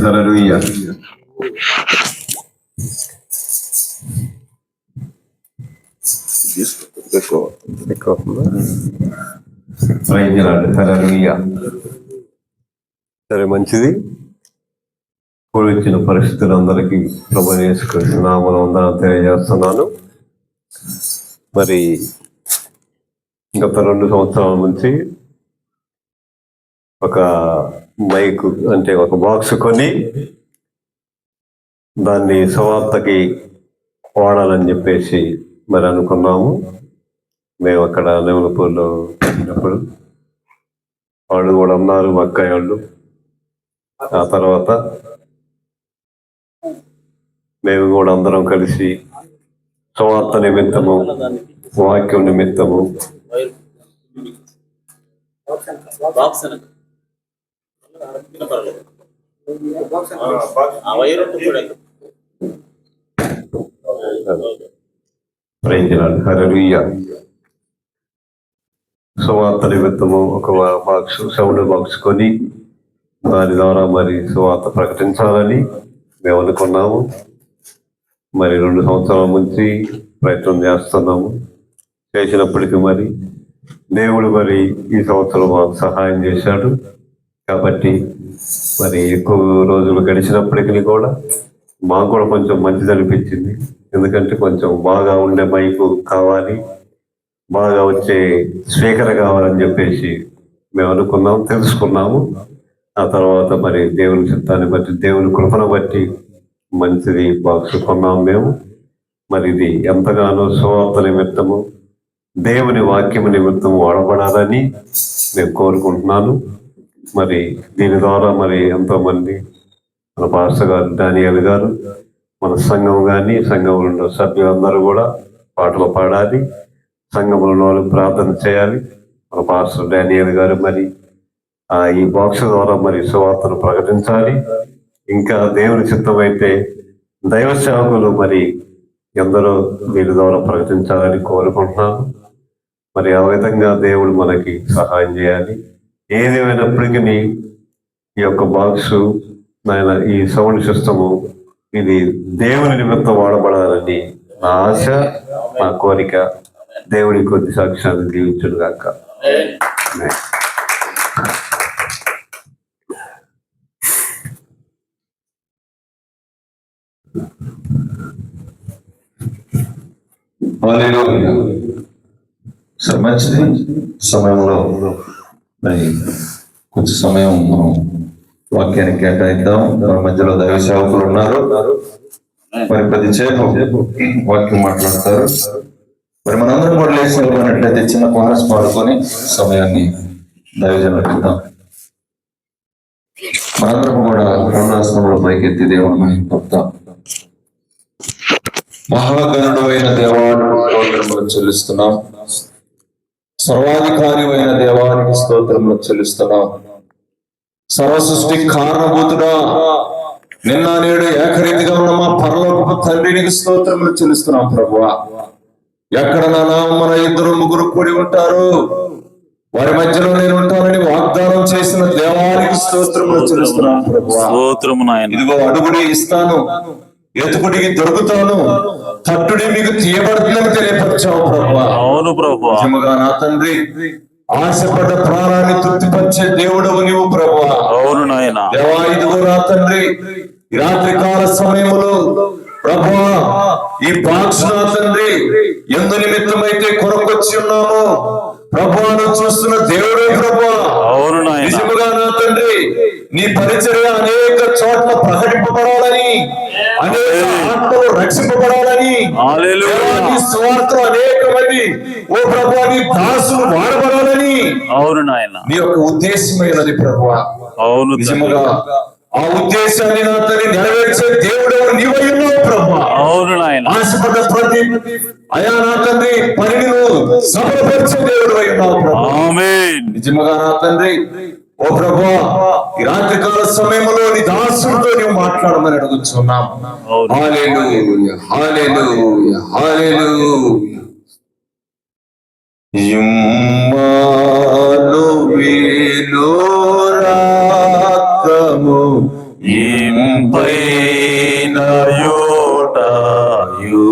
Hallelujah. సరే, మంచిది. కూడి వచ్చిన పరిస్థితులందరికీ ప్రభువైన యేసుక్రీస్తు నామమున వందనాలు తెలియజేస్తున్నాను. మరి గత 2 సంవత్సరాల నుంచి ఒక మైక్ అంటే ఒక బాక్స్ కొని దాన్ని సువార్తకి వాడాలని చెప్పేసి మరి అనుకున్నాము. మేము అక్కడ నెమలపూర్లో వచ్చినప్పుడు వాళ్ళు కూడా ఉన్నారు, మా అక్కయ్య వాళ్ళు. ఆ తర్వాత మేము కూడా అందరం కలిసి సువార్త నిమిత్తము, వాక్యం నిమిత్తము హల్లెలూయా సువార్త నిమిత్తము ఒక బాక్స్, సౌండ్ బాక్స్ కొని దాని ద్వారా మరి సువార్త ప్రకటించాలని మేము అనుకున్నాము. మరి 2 సంవత్సరాల నుంచి ప్రయత్నం చేస్తున్నాము. చేసినప్పటికీ మరి దేవుడు మరి ఈ సంవత్సరం మాకు సహాయం చేశాడు. కాబట్టి మరి ఎక్కువ రోజులు గడిచినప్పటికీ కూడా మాకు కూడా కొంచెం మంచిది అనిపించింది. ఎందుకంటే కొంచెం బాగా ఉండే మైకు కావాలి, బాగా వచ్చే స్పీకర్ కావాలని చెప్పేసి మేము అనుకున్నాము, తెలుసుకున్నాము. ఆ తర్వాత మరి దేవుని చిత్తాన్ని బట్టి, దేవుని కృపను బట్టి మంచిది బాక్స్ కొన్నాము మేము. మరి ఇది ఎంతగానో సువార్త నిమిత్తము, దేవుని వాక్యము నిమిత్తము వాడబడాలని నేను కోరుకుంటున్నాను. మరి దీని ద్వారా మరి ఎంతోమంది, మన పాస్టర్ గారు డానియల్ గారు, మన సంఘం కానీ సంఘంలో సభ్యులందరూ కూడా పాటలు పాడాలి, సంఘంలో ప్రార్థన చేయాలి. మన పాస్టర్ డానియల్ గారు మరి ఈ బాక్స్ ద్వారా మరి సువార్తను ప్రకటించాలి. ఇంకా దేవుని చిత్తమైతే దైవ సేవకులు మరి ఎందరో వీరి ద్వారా ప్రకటించాలని కోరుకుంటున్నాను. మరి ఆ విధంగా దేవుడు మనకి సహాయం చేయాలి. ఏదేమైనప్పటికీ ఈ యొక్క బాక్స్, నాయన ఈ సౌండ్ సిస్టము, ఇది దేవుని నిమిత్తం వాడబడాలని నా ఆశ, నా కోరిక. దేవుడి కొద్ది సాక్ష్యాన్ని దీవించును గాక. మంచిది. సమయంలో మరి కొంచెం సమయం మనం వాక్యానికి కేటాయిద్దాం. మన మధ్యలో దైవ సేవకులు ఉన్నారు. మరి 10 సేపు వాక్యం మాట్లాడతారు. మరి మనందరం కూడా లేచి నిలబడినట్లయితే చిన్న కోరస్ పాడుకొని సమయాన్ని దైవజనులకు ఇద్దాం. మనందరం కూడా కరుణాస్తంలో పైకెత్తి దేవుని మహిమపడతాం. మహాగణుడు అయిన దేవానికి స్తోత్రములు చెల్లిస్తున్నాం. సర్వాధికారి అయిన దేవానికి స్తోత్రములు చెల్లిస్తున్నాం. సర్వ సృష్టి కారణభూతుడా, నిన్న నేడు ఏకరీతిగా ఉన్న మా పరలోకపు తండ్రి నీకు స్తోత్రములు చెల్లిస్తున్నాం. ప్రభువా, ఎక్కడ మన 2 ముగ్గురు కూడి ఉంటారు, వారి మధ్యలో నేను ఉంటానని వాగ్దానం చేసిన దేవానికి స్తోత్రములు చెల్లిస్తున్నాం. ప్రభువా, ఇదిగో అడుగుడి ఇస్తాను, ఎతుకుడికి దొరుకుతాను, తట్టుడి మీకు తీయబడుతుందని తెలియపరిచావు ప్రభువా. అవును ప్రభువా. నిజముగా నా తండ్రి, ఆశపడ్డ ప్రాణాన్ని తృప్తిపరిచే దేవుడవు నీవు ప్రభువా. అవును నాయనా. దేవా, ఇదిగో నా తండ్రి, ఈ రాత్రి కాల సమయంలో ప్రభువా, ఈ బాక్స్ నా తండ్రి ఎందు నిమిత్తమైతే కొరకొచ్చి ఉన్నామో ప్రభువాను చూస్తున్న దేవుడే ప్రభువా. అవును నాయనా. నిజముగా నా తండ్రి, నీ పరిచర్య అనేక చోట్ల ప్రకటింపబడాలని, అనేక ఆత్మలు రక్షింపబడాలని, నీ స్వార్థం అనేక మంది ఓ ప్రభువా నీ దాసులు వాడబడాలని అవును నాయన నీ యొక్క ఉద్దేశమైనది ప్రభువా. అవును. నిజముగా ఆ ఉద్దేశాన్ని నా తల్లి నెరవేర్చే దేవుడు నీవై ఉన్నావు ప్రభువా. అవును నాయన. ఆశపడ్డ ప్రతి అయా నా తండ్రి పనిని సఫలపరిచే దేవుడు అయి ఉన్నావు ప్రభువా. ఆమేన్. నిజముగా నా తండ్రి ఓ ప్రభువా, ఈ రాత్రికాల సమయంలో నీ దాసుడితో నీవు మాట్లాడమని అడుగుతున్నాం. హల్లెలూయా, హల్లెలూయా, హల్లెలూయా. ఇమ్మానువేలు రాకము ఇంపైన యోటాయు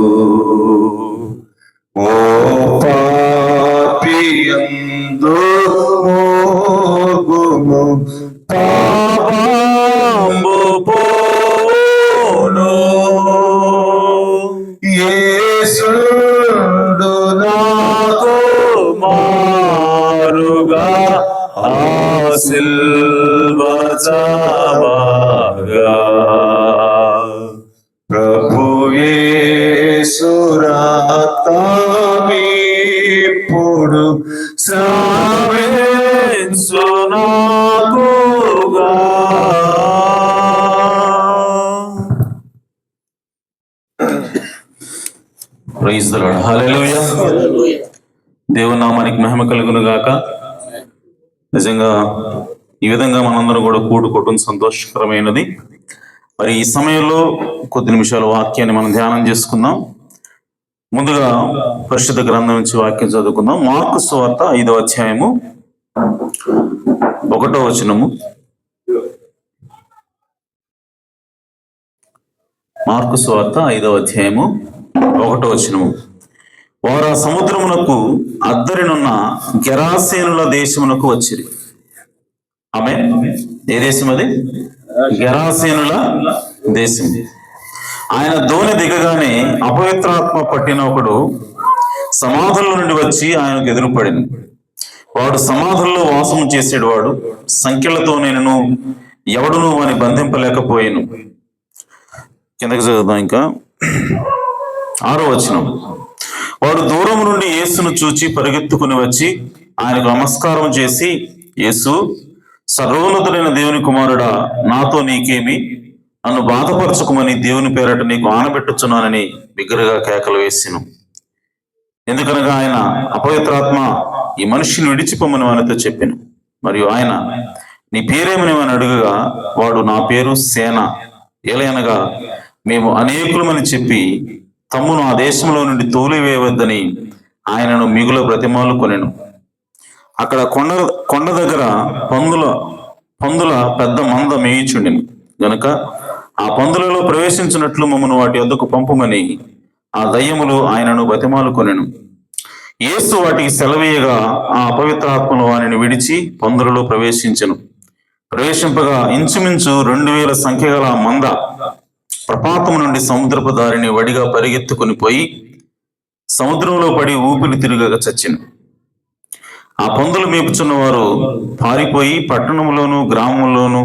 ఓ పాపియందు మోగుము పాపంబు పోను యేసుడు నాకు మారుగా ఆ సిల్వ చావగా ప్రభు యేసు రాతమిప్పుడు శ్రావించు నాకుగా. Praise the Lord. హల్లెలూయా. దేవుని నామానికి మహిమ కలుగును గాక. నిజంగా ఈ విధంగా మనందరం కూడా కూడుకోవటం సంతోషకరమైనది. మరి ఈ సమయంలో కొద్ది నిమిషాల వాక్యాన్ని మనం ధ్యానం చేసుకుందాం. ముందుగా పరిశుద్ధ గ్రంథం నుంచి వాక్యం చదువుకుందాం. మార్కు సువార్త 5వ అధ్యాయము 1వ వచనము. మార్కు సువార్త 5వ అధ్యాయము 1వ వచనము. వారు ఆ సముద్రమునకు అద్దరినున్న గెరాసేనుల దేశమునకు వచ్చిరి. ఆమె ఏ దేశం అది? గెరాసేనుల దేశం. ఆయన దోణి దిగగానే అపవిత్రాత్మ పట్టిన ఒకడు సమాధుల నుండి వచ్చి ఆయనకు ఎదురుపడింది. వాడు సమాధుల్లో వాసము చేసేవాడు. సంఖ్యలతో నేను ఎవడును అని బంధింపలేకపోయాను. కిందకి చదువుదాం. ఇంకా 6వ వచనం. వాడు దూరం నుండి యేసును చూచి పరిగెత్తుకుని వచ్చి ఆయనకు నమస్కారం చేసి, యేసు, సర్వోన్నతుడైన దేవుని కుమారుడా, నాతో నీకేమి? నన్ను బాధపరచుకోమని దేవుని పేరట నీకు ఆనబెట్టుచున్నానని బిగ్గరగా కేకలు వేసిను. ఎందుకనగా ఆయన అపవిత్రాత్మ ఈ మనిషిని విడిచిపోమని వానితో చెప్పాను. మరియు ఆయన, నీ పేరేమని అని అడుగగా వాడు, నా పేరు సేన, ఏలయనగా మేము అనేకులమని చెప్పి తమ్మును ఆ దేశంలో నుండి తోలివేయవద్దని ఆయనను మిగుల బ్రతిమాలు కొనెను. అక్కడ కొండ దగ్గర పందుల పెద్ద మంద మేయిచుండెను గనుక ఆ పందులలో ప్రవేశించినట్లు మమ్మను వాటి వద్దకు పంపుమని ఆ దయ్యములు ఆయనను బతిమాలు కొనెను. యేసు వాటికి సెలవీయగా ఆ అపవిత్రాత్మలు వారిని విడిచి పందులలో ప్రవేశించెను. ప్రవేశింపగా ఇంచుమించు 2000 సంఖ్య గల మంద ప్రపాతము నుండి సముద్రపు దారిని వడిగా పరిగెత్తుకుని పోయి సముద్రంలో పడి ఊపిరి తిరుగక చచ్చెను. ఆ పందులు మేపుచున్న వారు పారిపోయి పట్టణంలోను గ్రామంలోను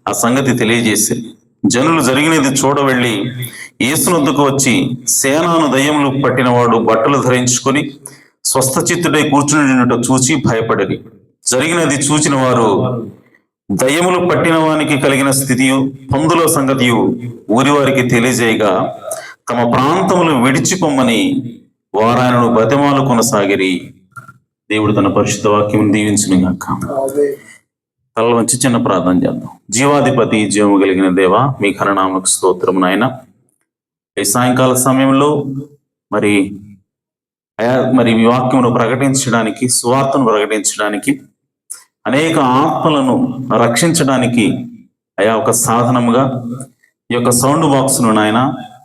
ఆ సంగతి తెలియజేశారు. జనులు జరిగినది చూడవెళ్ళి యేసునొద్దకు వచ్చి, సేనాను దయ్యములు పట్టినవాడు బట్టలు ధరించుకొని స్వస్థచిత్తుడై కూర్చుని చూచి భయపడరి. జరిగినది చూచిన వారు దయ్యములు పట్టిన వానికి కలిగిన స్థితియు పందుల సంగతియు ఊరి వారికి తెలియజేయగా తమ ప్రాంతములు విడిచిపోమ్మని వారాయనను బతిమాలు కొనసాగిరి. దేవుడు తన పరిశుద్ధ వాక్యం దీవించును గాక. తల వంచి చిన్న ప్రార్థన చేద్దాం. జీవాధిపతి, జీవము కలిగిన దేవ, మీ ఘననామకు స్తోత్రము నాయన. ఈ సాయంకాల సమయంలో మరి మీ వాక్యమును ప్రకటించడానికి, సువార్తను ప్రకటించడానికి, అనేక ఆత్మలను రక్షించడానికి ఒక సాధనముగా ఈ యొక్క సౌండ్ బాక్స్ ను నాయన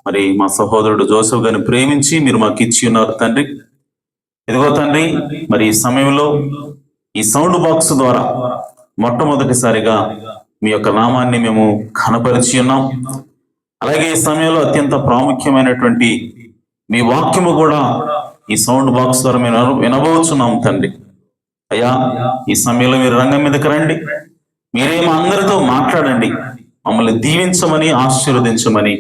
మరి మా సహోదరుడు జోసెఫ్ గారిని ప్రేమించి మీరు మాకు ఇచ్చి ఉన్నారు తండ్రి. ఇదిగో తండ్రి, మరి ఈ సమయంలో ఈ సౌండ్ బాక్స్ ద్వారా మొట్టమొదటిసారిగా మీ యొక్క నామాన్ని మేము ఘనపరిచి ఉన్నాం. అలాగే ఈ సమయంలో అత్యంత ప్రాముఖ్యమైనటువంటి మీ వాక్యము కూడా ఈ సౌండ్ బాక్స్ ద్వారా మేము వినబోచున్నాం తండ్రి. అయ్యా, ఈ సమయంలో మీరు రంగం మీదకి రండి. మీరే మా అందరితో మాట్లాడండి. మమ్మల్ని దీవించమని, ఆశీర్వదించమని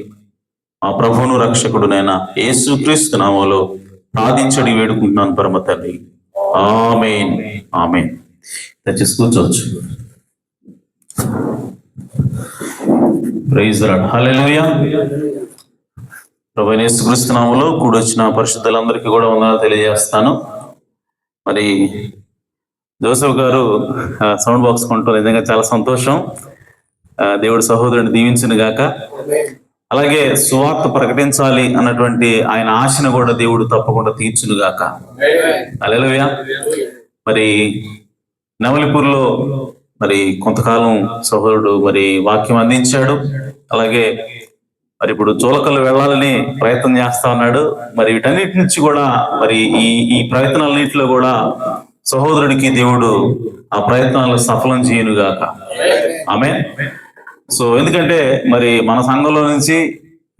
మా ప్రభువును రక్షకుడునైనా యేసుక్రీస్తు నామములో ప్రార్థించడి వేడుకుంటున్నాను పరమ తండ్రి. ఆమేన్, ఆమేన్. దయచేసి కూర్చోవచ్చు. Praise the Lord. హల్లెలూయా. ప్రభువైన యేసుక్రీస్తు నామములో కూడొచ్చిన పరిశుద్ధులందరికీ కూడా వందనాలు తెలియజేస్తాను. మరి జోసెఫ్ గారు సౌండ్ బాక్స్ కొంటారు, నిజంగా చాలా సంతోషం. దేవుడు సహోదరుని దీవించును గాక. అలాగే సువార్త ప్రకటించాలి అన్నటువంటి ఆయన ఆశను కూడా దేవుడు తప్పకుండా తీర్చునుగాక. హల్లెలూయా. మరి నవలిపూర్లో మరి కొంతకాలం సహోదరుడు మరి వాక్యం అందించాడు. అలాగే మరి ఇప్పుడు జోలకల్లు వెళ్ళాలని ప్రయత్నం చేస్తా ఉన్నాడు. మరి వీటన్నిటి నుంచి కూడా మరి ఈ ప్రయత్నాలన్నింటిలో కూడా సహోదరుడికి దేవుడు ఆ ప్రయత్నాలు సఫలం చేయనుగాక. ఆమేన్. సో ఎందుకంటే మరి మన సంఘంలో నుంచి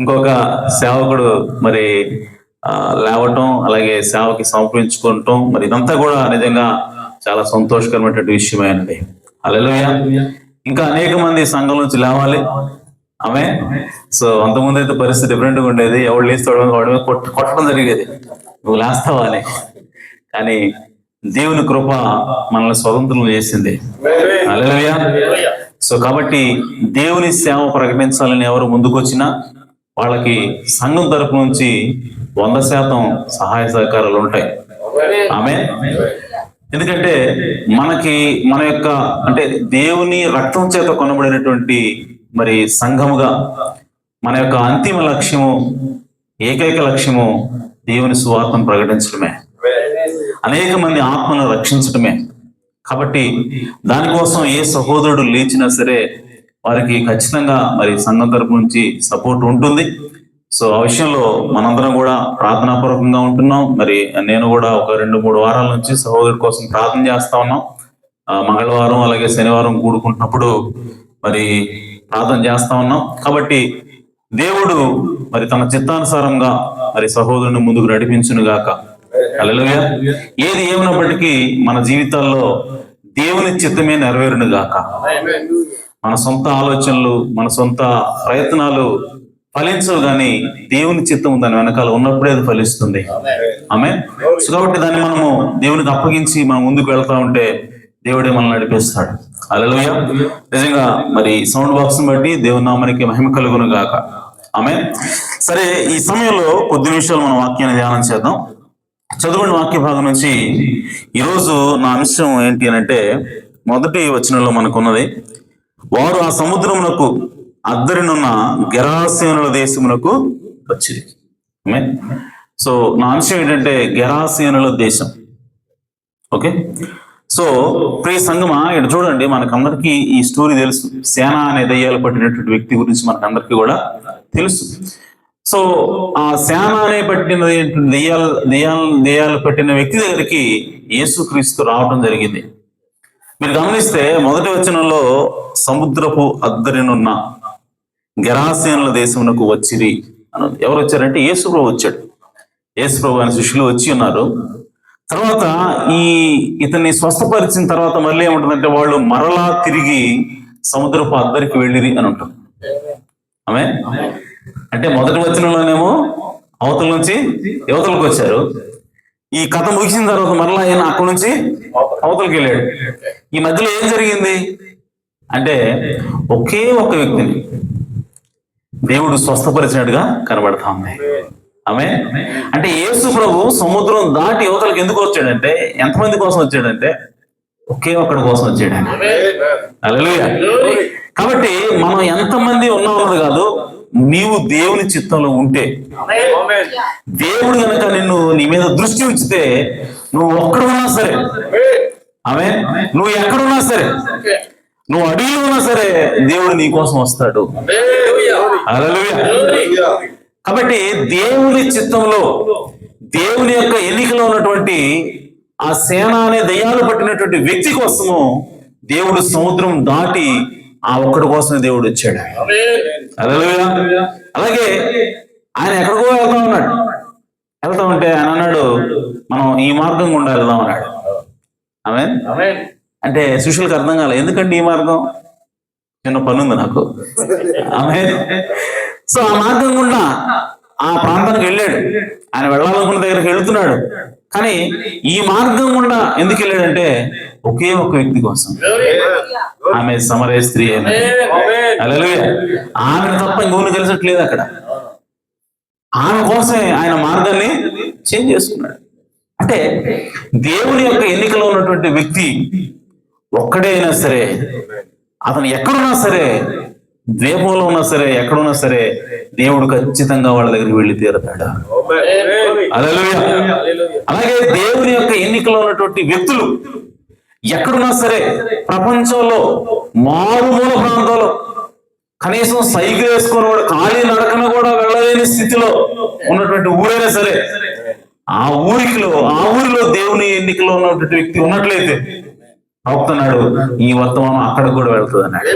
ఇంకొక సేవకుడు మరి లేవటం, అలాగే సేవకి సమర్పించుకోవటం, మరి ఇదంతా కూడా నిజంగా చాలా సంతోషకరమైనటువంటి విషయమైనది. హల్లెలూయా. ఇంకా అనేక మంది సంఘం నుంచి లేవాలి. ఆమె. సో అంతకుముందు అయితే పరిస్థితి డిఫరెంట్గా ఉండేది. ఎవడు లేస్తాడు వాడి మీద కొట్టడం జరిగేది, నువ్వు లేస్తావా అని. కానీ దేవుని కృప మనల్ని స్వతంత్రం చేసింది. హల్లెలూయా. సో కాబట్టి దేవుని సేవ ప్రకటించాలని ఎవరు ముందుకొచ్చినా వాళ్ళకి సంఘం తరపు నుంచి 100% సహాయ సహకారాలు ఉంటాయి. ఆమె. ఎందుకంటే మన యొక్క అంటే దేవుని రక్తం చేత కొనబడినటువంటి మరి సంఘముగా మన యొక్క అంతిమ లక్ష్యము, ఏకైక లక్ష్యము దేవుని సువార్తను ప్రకటించడమే, అనేక మంది ఆత్మలను రక్షించడమే. కాబట్టి దానికోసం ఏ సహోదరుడు లేచినా సరే వారికి ఖచ్చితంగా మరి సంఘం తరపు నుంచి సపోర్ట్ ఉంటుంది. సో ఆ విషయంలో మనందరం కూడా ప్రార్థనాపూర్వకంగా ఉంటున్నాం. మరి నేను కూడా ఒక 2-3 వారాల నుంచి సహోదరుడి కోసం ప్రార్థన చేస్తా ఉన్నాం. మంగళవారం అలాగే శనివారం కూడుకుంటున్నప్పుడు మరి ప్రార్థన చేస్తా ఉన్నాం. కాబట్టి దేవుడు మరి తన చిత్తానుసారంగా మరి సహోదరుని ముందుకు నడిపించును గాక. హల్లెలూయా. ఏది ఏమైనప్పటికీ మన జీవితాల్లో దేవుని చిత్తమే నెరవేరును గాక. మన సొంత ఆలోచనలు, మన సొంత ప్రయత్నాలు ఫలించవు, కానీ దేవుని చిత్తం దాని వెనకాల ఉన్నప్పుడే అది ఫలిస్తుంది. ఆమేన్. కాబట్టి దాన్ని మనము దేవునికి అప్పగించి మనం ముందుకు వెళ్తా ఉంటే దేవుడే మనల్ని నడిపిస్తాడు. హల్లెలూయా. నిజంగా మరి సౌండ్ బాక్స్ బట్టి దేవుని నామానికి మహిమ కలుగును గాక. ఆమేన్. సరే, ఈ సమయంలో కొద్ది నిమిషాలు మనం వాక్యాన్ని ధ్యానం చేద్దాం. చదువుని వాక్య భాగం నుంచి ఈరోజు నా అంశం ఏంటి అని అంటే, మొదటి వచనంలో మనకున్నది, వారు ఆ సముద్రమునకు అద్దరినున్న గెరాసేనుల దేశమునకు వచ్చింది. సో నా అంశం ఏంటంటే గెరాసేనుల దేశం. ఓకే. సో ప్రియ సంగమా, ఇక్కడ చూడండి, మనకందరికీ ఈ స్టోరీ తెలుసు. సేన అనే దయ్యాలు పట్టినటువంటి వ్యక్తి గురించి మనకందరికీ కూడా తెలుసు. సో ఆ సేన అనే పట్టిన దయ్యాలు పట్టిన వ్యక్తి దగ్గరికి యేసుక్రీస్తు రావటం జరిగింది. మీరు గమనిస్తే మొదటి వచనంలో సముద్రపు అద్దరినున్న గెరాసేనుల దేశమునకు వచ్చిరి అని. ఎవరు వచ్చారంటే యేసుప్రభు వచ్చాడు. యేసుప్రభు అనే శిష్యులు వచ్చి ఉన్నారు. తర్వాత ఇతన్ని స్వస్థపరిచిన తర్వాత మళ్ళీ ఏముంటుందంటే వాళ్ళు మరలా తిరిగి సముద్రపు అద్దరికి వెళ్ళిరి అని ఉంటుంది. ఆమె. అంటే మొదటి వచనంలోనేమో అవతల నుంచి యువతలకు వచ్చారు. ఈ కథ ముగిసిన తర్వాత మరలా ఆయన అక్కడి నుంచి అవతలకి వెళ్ళాడు. ఈ మధ్యలో ఏం జరిగింది అంటే ఒకే ఒక వ్యక్తిని దేవుడు స్వస్థపరిచినట్టుగా కనబడతా ఉంది. ఆమె. అంటే యేసు ప్రభు సముద్రం దాటి యువతలకు ఎందుకు వచ్చాడంటే, ఎంతమంది కోసం వచ్చాడంటే ఒకే ఒక్కడి కోసం వచ్చాడు. హల్లెలూయా. కాబట్టి మనం ఎంతమంది ఉన్నామన్నది కాదు, నీవు దేవుని చిత్తంలో ఉంటే, దేవుడు కనుక నీ మీద దృష్టి ఉంచితే, నువ్వు ఒక్కడున్నా సరే, ఆమె, నువ్వు ఎక్కడున్నా సరే, నువ్వు అడవిలో ఉన్నా సరే, దేవుడు నీ కోసం వస్తాడు. హల్లెలూయా. కాబట్టి దేవుని చిత్తంలో, దేవుని యొక్క ఎన్నికలో ఉన్నటువంటి ఆ సేన అనే దయ్యాలు పట్టినటువంటి వ్యక్తి కోసము దేవుడు సముద్రం దాటి ఆ ఒక్కడి కోసమే దేవుడు వచ్చాడు. హల్లెలూయా. అలాగే ఆయన ఎక్కడికో వెళ్తా ఉంటే ఆయన అన్నాడు, మనం ఈ మార్గం గుండా వెళ్దాం అన్నాడు. ఆమేన్. అంటే శిష్యులకు అర్థం కాలేదు, ఎందుకంటే ఈ మార్గం, చిన్న పని ఉంది నాకు. ఆమేన్. సో ఆ మార్గం గుండా ఆ ప్రాంతానికి వెళ్ళాడు. ఆయన వెళ్ళాలనుకున్న దగ్గరికి వెళ్తున్నాడు. కానీ ఈ మార్గం గుండా ఎందుకు వెళ్ళాడంటే ఒకే ఒక వ్యక్తి కోసం. ఆమె సమరయ స్త్రీ అయిన. హల్లెలూయా. ఆమెను తప్ప ఇంకొన్ని తెలిసట్లేదు అక్కడ. ఆమె కోసమే ఆయన మార్గాన్ని చేంజ్ చేసుకున్నాడు. అంటే దేవుని యొక్క ఎన్నికలో ఉన్నటువంటి వ్యక్తి ఒక్కడే అయినా సరే, అతను ఎక్కడున్నా సరే ద్వీపంలో ఉన్నా సరే, ఎక్కడున్నా సరే దేవుడు ఖచ్చితంగా వాళ్ళ దగ్గరికి వెళ్ళి తీరుతాడు. హల్లెలూయా. అలాగే దేవుని యొక్క ఎన్నికలో ఉన్నటువంటి వ్యక్తులు ఎక్కడున్నా సరే, ప్రపంచంలో మారుమూల ప్రాంతాల్లో కనీసం సైకిల్ వేసుకొని కూడా కాళీ నడకన కూడా వెళ్ళలేని స్థితిలో ఉన్నటువంటి ఊరైనా సరే, ఆ ఊరిలో దేవుని ఎన్నికలో ఉన్నటువంటి వ్యక్తి ఉన్నట్లయితే అవుతున్నాడు, ఈ వర్తమానం అక్కడికి కూడా వెళ్తుంది అన్నాడు.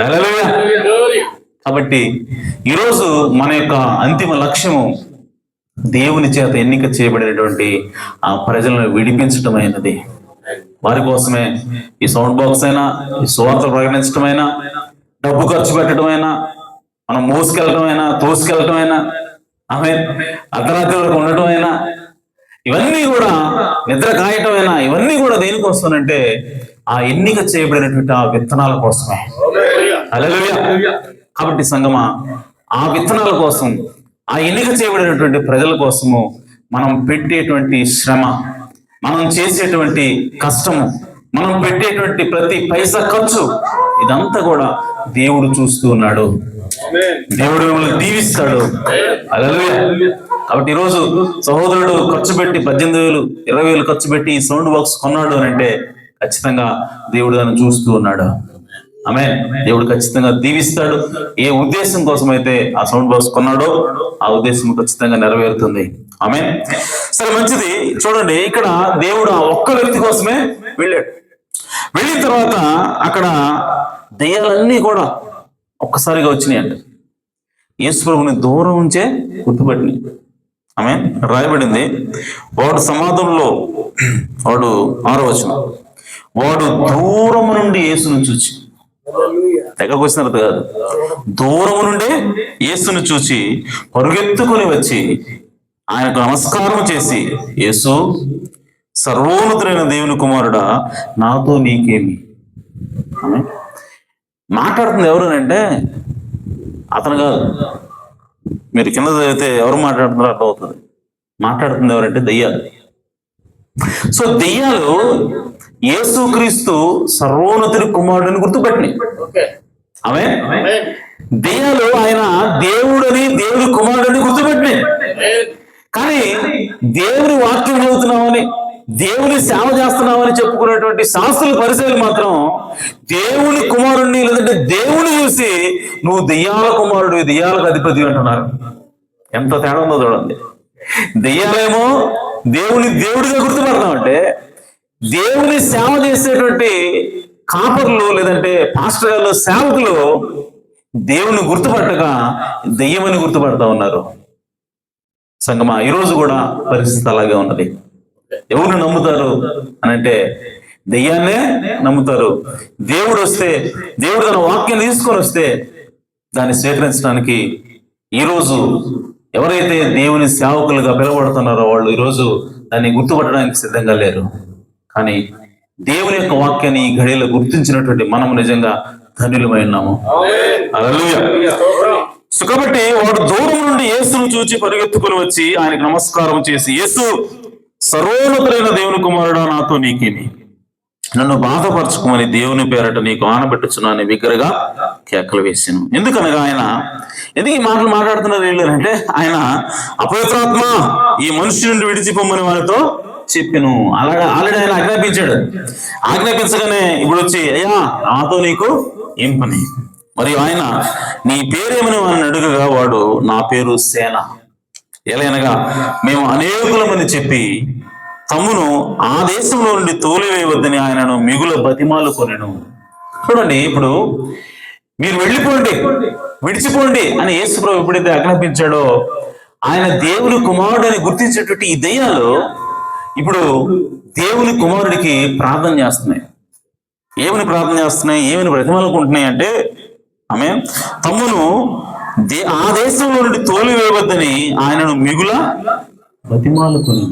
హల్లెలూయా. కాబట్టి ఈరోజు మన యొక్క అంతిమ లక్ష్యము దేవుని చేత ఎన్నిక చేయబడినటువంటి ఆ ప్రజలను విడిపించటం అయినది. వారి కోసమే ఈ సౌండ్ బాక్స్ అయినా, ఈ సువార్త ప్రకటించటమైనా, డబ్బు ఖర్చు పెట్టడమైనా, మనం మోసుకెళ్ళటమైనా, తోసుకెళ్ళటమైనా, ఆమె అర్ధరాత్రి వరకు ఉండటం అయినా, ఇవన్నీ కూడా నిద్ర కాయటమైనా, ఇవన్నీ కూడా దేనికోసమనంటే ఆ ఎన్నిక చేయబడినటువంటి ఆ విత్తనాల కోసమే. హల్లెలూయా. కాబట్టి సంగమా, ఆ విత్తనాల కోసం, ఆ ఎన్నిక చేయబడినటువంటి ప్రజల కోసము మనం పెట్టేటువంటి శ్రమ, మనం చేసేటువంటి కష్టము, మనం పెట్టేటువంటి ప్రతి పైసా ఖర్చు, ఇదంతా కూడా దేవుడు చూస్తూ ఉన్నాడు. దేవుడు మిమ్మల్ని దీవిస్తాడు. హల్లెలూయా. కాబట్టి ఈరోజు సహోదరుడు ఖర్చు పెట్టి 18,000, 20,000 ఖర్చు పెట్టి ఈ సౌండ్ బాక్స్ కొన్నాడు అని అంటే ఖచ్చితంగా దేవుడు దాన్ని చూస్తూ ఉన్నాడు. ఆమేన్. దేవుడు ఖచ్చితంగా దీవిస్తాడు. ఏ ఉద్దేశం కోసం అయితే ఆ సౌండ్ బాక్స్ కొన్నాడో ఆ ఉద్దేశం ఖచ్చితంగా నెరవేరుతుంది. ఆమేన్. సరే, మంచిది. చూడండి, ఇక్కడ దేవుడు ఆ ఒక్క వ్యక్తి కోసమే వెళ్ళాడు. వెళ్ళిన తర్వాత అక్కడ దెయ్యాలన్నీ కూడా ఒక్కసారిగా వచ్చినాయి అంట. యేసు ప్రభుని దూరం నుంచే గుర్తుపట్టినాయి. ఆమేన్. రాయబడింది, వాడు సమాధంలో, వాడు 6వ వచనం, వాడు దూరం నుండి యేసును చూచి, దగ్గరకు వచ్చిన తర్వాత కాదు, దూరం నుండే యేసును చూచి పరుగెత్తుకుని వచ్చి ఆయనకు నమస్కారం చేసి, యేసు, సర్వోన్నతుడైన దేవుని కుమారుడా, నాతో నీకేమి. ఆమేన్. మాట్లాడుతుంది ఎవరు అంటే అతను కాదు. మీరు కింద చదివితే ఎవరు మాట్లాడుతున్నారో అర్థమవుతుంది. మాట్లాడుతుంది ఎవరంటే దెయ్యాలు. సో దెయ్యాలు యేసుక్రీస్తు సర్వోన్నతుడి కుమారుడిని గుర్తుపెట్టినాయి. ఆమె దెయ్యాలు ఆయన దేవుడని, దేవుడి కుమారుడని గుర్తుపెట్టినాయి. కానీ దేవుని వాక్యం చదువుతున్నామని, దేవుని సేవ చేస్తున్నామని చెప్పుకునేటువంటి శాస్త్రుల పరిచయాలు మాత్రం దేవుని కుమారుణ్ణి, లేదంటే దేవుని చూసి నువ్వు దెయ్యాల కుమారుడు, దెయ్యాలకు అధిపతి అంటున్నారు. ఎంత తేడా ఉందో చూడండి. దెయ్యాలేమో దేవుడిగా గుర్తుపడతామంటే, దేవుని సేవ చేసేటువంటి కాపర్లు, లేదంటే పాస్టర్ గారు, సేవకులు దేవుని గుర్తుపట్టగా దెయ్యమని గుర్తుపడతా ఉన్నారు. సంగమా, ఈరోజు కూడా పరిస్థితి అలాగే ఉన్నది. ఎవరిని నమ్ముతారు అని అంటే దెయ్యాన్నే నమ్ముతారు. దేవుడు వస్తే, దేవుడు తన వాక్యం తీసుకొని వస్తే దాన్ని స్వీకరించడానికి ఈరోజు ఎవరైతే దేవుని సేవకులుగా పిలువబడుతున్నారో వాళ్ళు ఈరోజు దాన్ని గుర్తుపట్టడానికి సిద్ధంగా లేరు. కానీ దేవుని యొక్క వాక్యాన్ని ఈ ఘడియలో గుర్తించినటువంటి మనము నిజంగా ధన్యులమై ఉన్నాము. హల్లెలూయా. సో కాబట్టి వాడు దూరం నుండి యేసును చూచి పరిగెత్తుకుని వచ్చి ఆయనకు నమస్కారం చేసి, యేసు, సర్వోన్నతుడైన దేవుని కుమారుడా, నాతో నీకేమి, నన్ను బాధపరచుకోమని దేవుని పేరట నీకు ఆనబెట్టుచున్నాను బిగ్గరగా కేకలు వేసాను. ఎందుకనగా ఎందుకు ఈ మాటలు మాట్లాడుతున్నారు వీళ్ళు అంటే, ఆయన అపవిత్రాత్మ ఈ మనుష్య నుండి విడిచిపోమని వారితో చెప్పాను. అలాగా ఆల్రెడీ ఆయన ఆజ్ఞాపించాడు. ఆజ్ఞాపించగానే ఇప్పుడు వచ్చి, అయ్యా, నాతో నీకు ఏం పని? మరియు ఆయన నీ పేరేమని వాడిని అడుగగా వాడు, నా పేరు సేన, ఎలాగనగా మేము అనేకుల మంది చెప్పి తమ్మును ఆ దేశంలో నుండి తోలివేయవద్దని ఆయనను మిగుల బతిమాలు కొనెను. చూడండి, ఇప్పుడు మీరు వెళ్ళిపోండి, విడిచిపోండి అని యేసు ప్రభు ఎప్పుడైతే ఆజ్ఞాపించాడో, ఆయన దేవుని కుమారుడు అని గుర్తించేటువంటి ఈ దెయ్యాలు ఇప్పుడు దేవుని కుమారుడికి ప్రార్థన చేస్తున్నాయి. ఏమని ప్రార్థన చేస్తున్నాయి, ఏమని బ్రతిమాలుకుంటున్నాయి అంటే, ఆమె తమ్మును ఆ దేశంలో నుండి తోలివేయవద్దని ఆయనను మిగుల బతిమాలుకొని.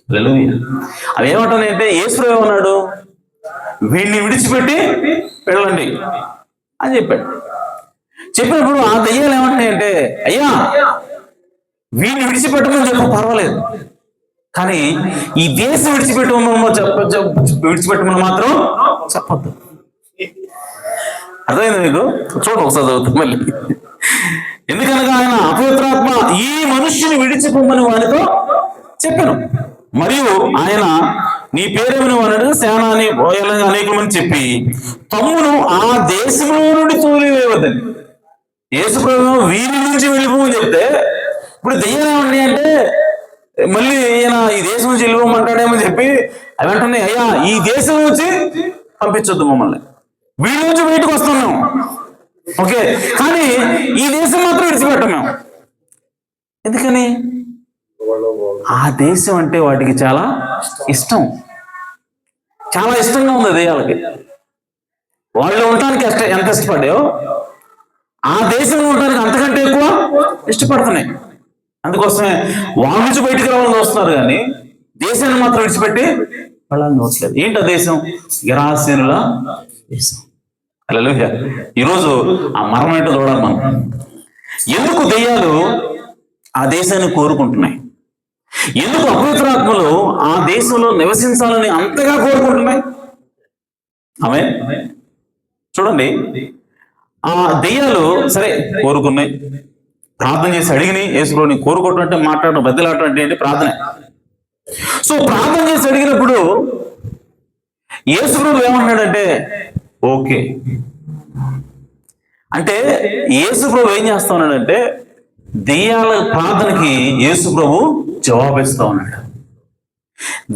హల్లెలూయా. అవి ఏమంటానంటే, యేసు ఏమన్నాడు, వీడిని విడిచిపెట్టి వెళ్ళండి అని చెప్పాడు. చెప్పినప్పుడు ఆ దెయ్యాలు ఏమంటున్నాయంటే, అయ్యా, వీడిని విడిచిపెట్టమని చెప్పు, పర్వాలేదు, కానీ ఈ దేశం విడిచిపెట్టమని మాత్రం చెప్పద్దు. అర్థమైంది మీకు? చూడండి ఒకసారి చదువుతుంది మళ్ళీ. ఎందుకనగా ఆయన అపవిత్రాత్మ ఈ మనుష్యుని విడిచిపోమని వానితో చెప్పాను, మరియు ఆయన నీ పేరేమని వాడు సేనాని అనేకమని చెప్పి తమ్మును ఆ దేశంలో నుండి తోలివేయవద్దని. యేసుప్రభు వీరి నుంచి వెళ్ళిపోమని చెప్తే ఇప్పుడు దెయ్యాలు ఏమండి అంటే మళ్ళీ ఈయన ఈ దేశం నుంచి వెళ్ళిపోమంటాడేమని చెప్పి అవి అంటున్నాయి, అయ్యా ఈ దేశం నుంచి పంపించొద్దు మమ్మల్ని, వీడి నుంచి బయటకు వస్తున్నాం, ఓకే, కానీ ఈ దేశం మాత్రం విడిచిపెట్టాం మేము. ఎందుకని? ఆ దేశం అంటే వాటికి చాలా ఇష్టం, చాలా ఇష్టంగా ఉంది దెయ్యాలకి. వాళ్ళు ఉండటానికి ఎంత ఇష్టపడ్డాయో ఆ దేశంలో ఉండటానికి అంతకంటే ఎక్కువ ఇష్టపడుతున్నాయి. అందుకోసమే వాళ్ళ నుంచి బయటికి రావాలని చూస్తున్నారు, కానీ దేశాన్ని మాత్రం విడిచిపెట్టి వాళ్ళని చూడలేదు. ఏంటి ఆ దేశం? గెరాసీనుల దేశం. హల్లెలూయా. ఈరోజు ఆ మరణం ఏంటో చూడాలి మనం. ఎందుకు దెయ్యాలు ఆ దేశాన్ని కోరుకుంటున్నాయి? ఎందుకు అపవిత్రాత్మలు ఆ దేశంలో నివసించాలని అంతగా కోరుకుంటున్నాయి? ఆమె చూడండి, ఆ దెయ్యాలు సరే కోరుకున్నాయి, ప్రార్థన చేసి అడిగినాయి. యేసుప్రభుని కోరుకోవటం అంటే మాట్లాడడం, బద్దలాడటం అంటే ఏంటి? ప్రార్థన. సో ప్రార్థన చేసి అడిగినప్పుడు యేసుప్రభు ఏమన్నాడంటే ఓకే అంటే యేసుప్రభు ఏం చేస్తా ఉన్నాడంటే దెయ్యాల ప్రార్థనకి యేసుప్రభు జవాబిస్తా ఉన్నాడు.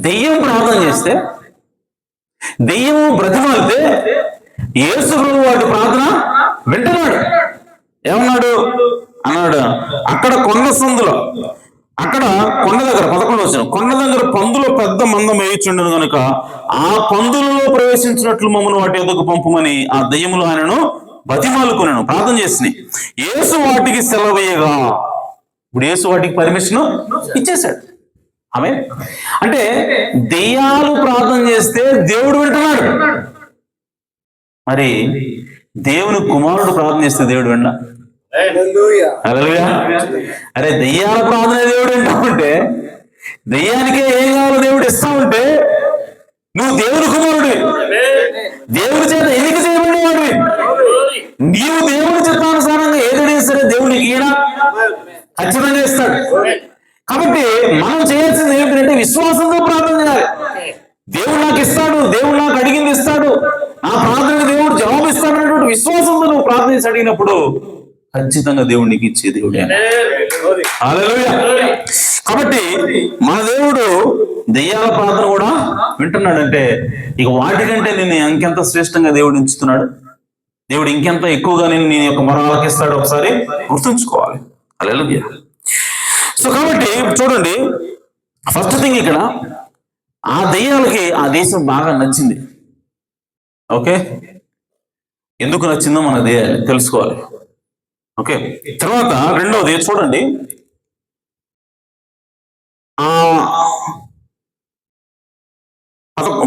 దెయ్యం ప్రార్థన చేస్తే, దెయ్యము బ్రతిమాలితే యేసుప్రభు వాటి ప్రార్థన వింటున్నాడు. ఏమన్నాడు అన్నాడు, అక్కడ కొండ సందులో, అక్కడ కొండ దగ్గర 11 వచ్చిన కొండ దగ్గర పందులో పెద్ద మందం వేయించుండను కనుక ఆ పందులలో ప్రవేశించినట్లు మమ్మల్ని వాటి ఎదుగు పంపమని ఆ దెయ్యములు ఆయనను బతిమాలుకున్నాను, ప్రార్థన చేసినాయి. యేసు వాటికి సెలవేయగా, ఇప్పుడు యేసు వాటికి పర్మిషన్ ఇచ్చేశాడు. ఆమె అంటే దెయ్యాలు ప్రార్థన చేస్తే దేవుడు వింటున్నాడు. మరి దేవుని కుమారుడు ప్రార్థన చేస్తే దేవుడు విన్నా? అరే దెయ్యాల ప్రార్థన దేవుడు వింటామంటే, దెయ్యానికే ఏం కావాలో దేవుడు ఇస్తా ఉంటే నువ్వు దేవుని కుమారుడు, దేవుడి చేత ఎన్నిక చేయబడినవాడివి, నీవు దేవుని చిత్తానుసారంగా ఏదైనా సరే దేవునికి ఈయన ఖచ్చితంగా ఇస్తాడు. కాబట్టి మనం చేయాల్సింది ఏమిటంటే విశ్వాసంతో ప్రార్థన చేయాలి. దేవుడు నాకు ఇస్తాడు, దేవుడు నాకు అడిగింది ఇస్తాడు, నా ప్రార్థనకు దేవుడు జవాబు ఇస్తాడు అనేటువంటి విశ్వాసంతో నువ్వు ప్రార్థన చేసి అడిగినప్పుడు ఖచ్చితంగా దేవుడు నీకు ఇచ్చే దేవుడే. హల్లెలూయా. కాబట్టి మన దేవుడు దెయ్యాల ప్రార్థన కూడా వింటున్నాడంటే ఇక వాటికంటే నేను ఇంకెంత శ్రేష్టంగా దేవుడు ఉంచుతున్నాడు, దేవుడు ఇంకెంత ఎక్కువగా నేను యొక్క మొర ఆలకిస్తాడు ఒకసారి గుర్తుంచుకోవాలి. హల్లెలూయా. సో కాబట్టి చూడండి, ఫస్ట్ థింగ్ ఇక్కడ ఆ దెయ్యాలకి ఆ దేశం బాగా నచ్చింది. ఓకే, ఎందుకు నచ్చిందో మనకు తెలుసుకోవాలి. ఓకే, తర్వాత రెండవది చూడండి,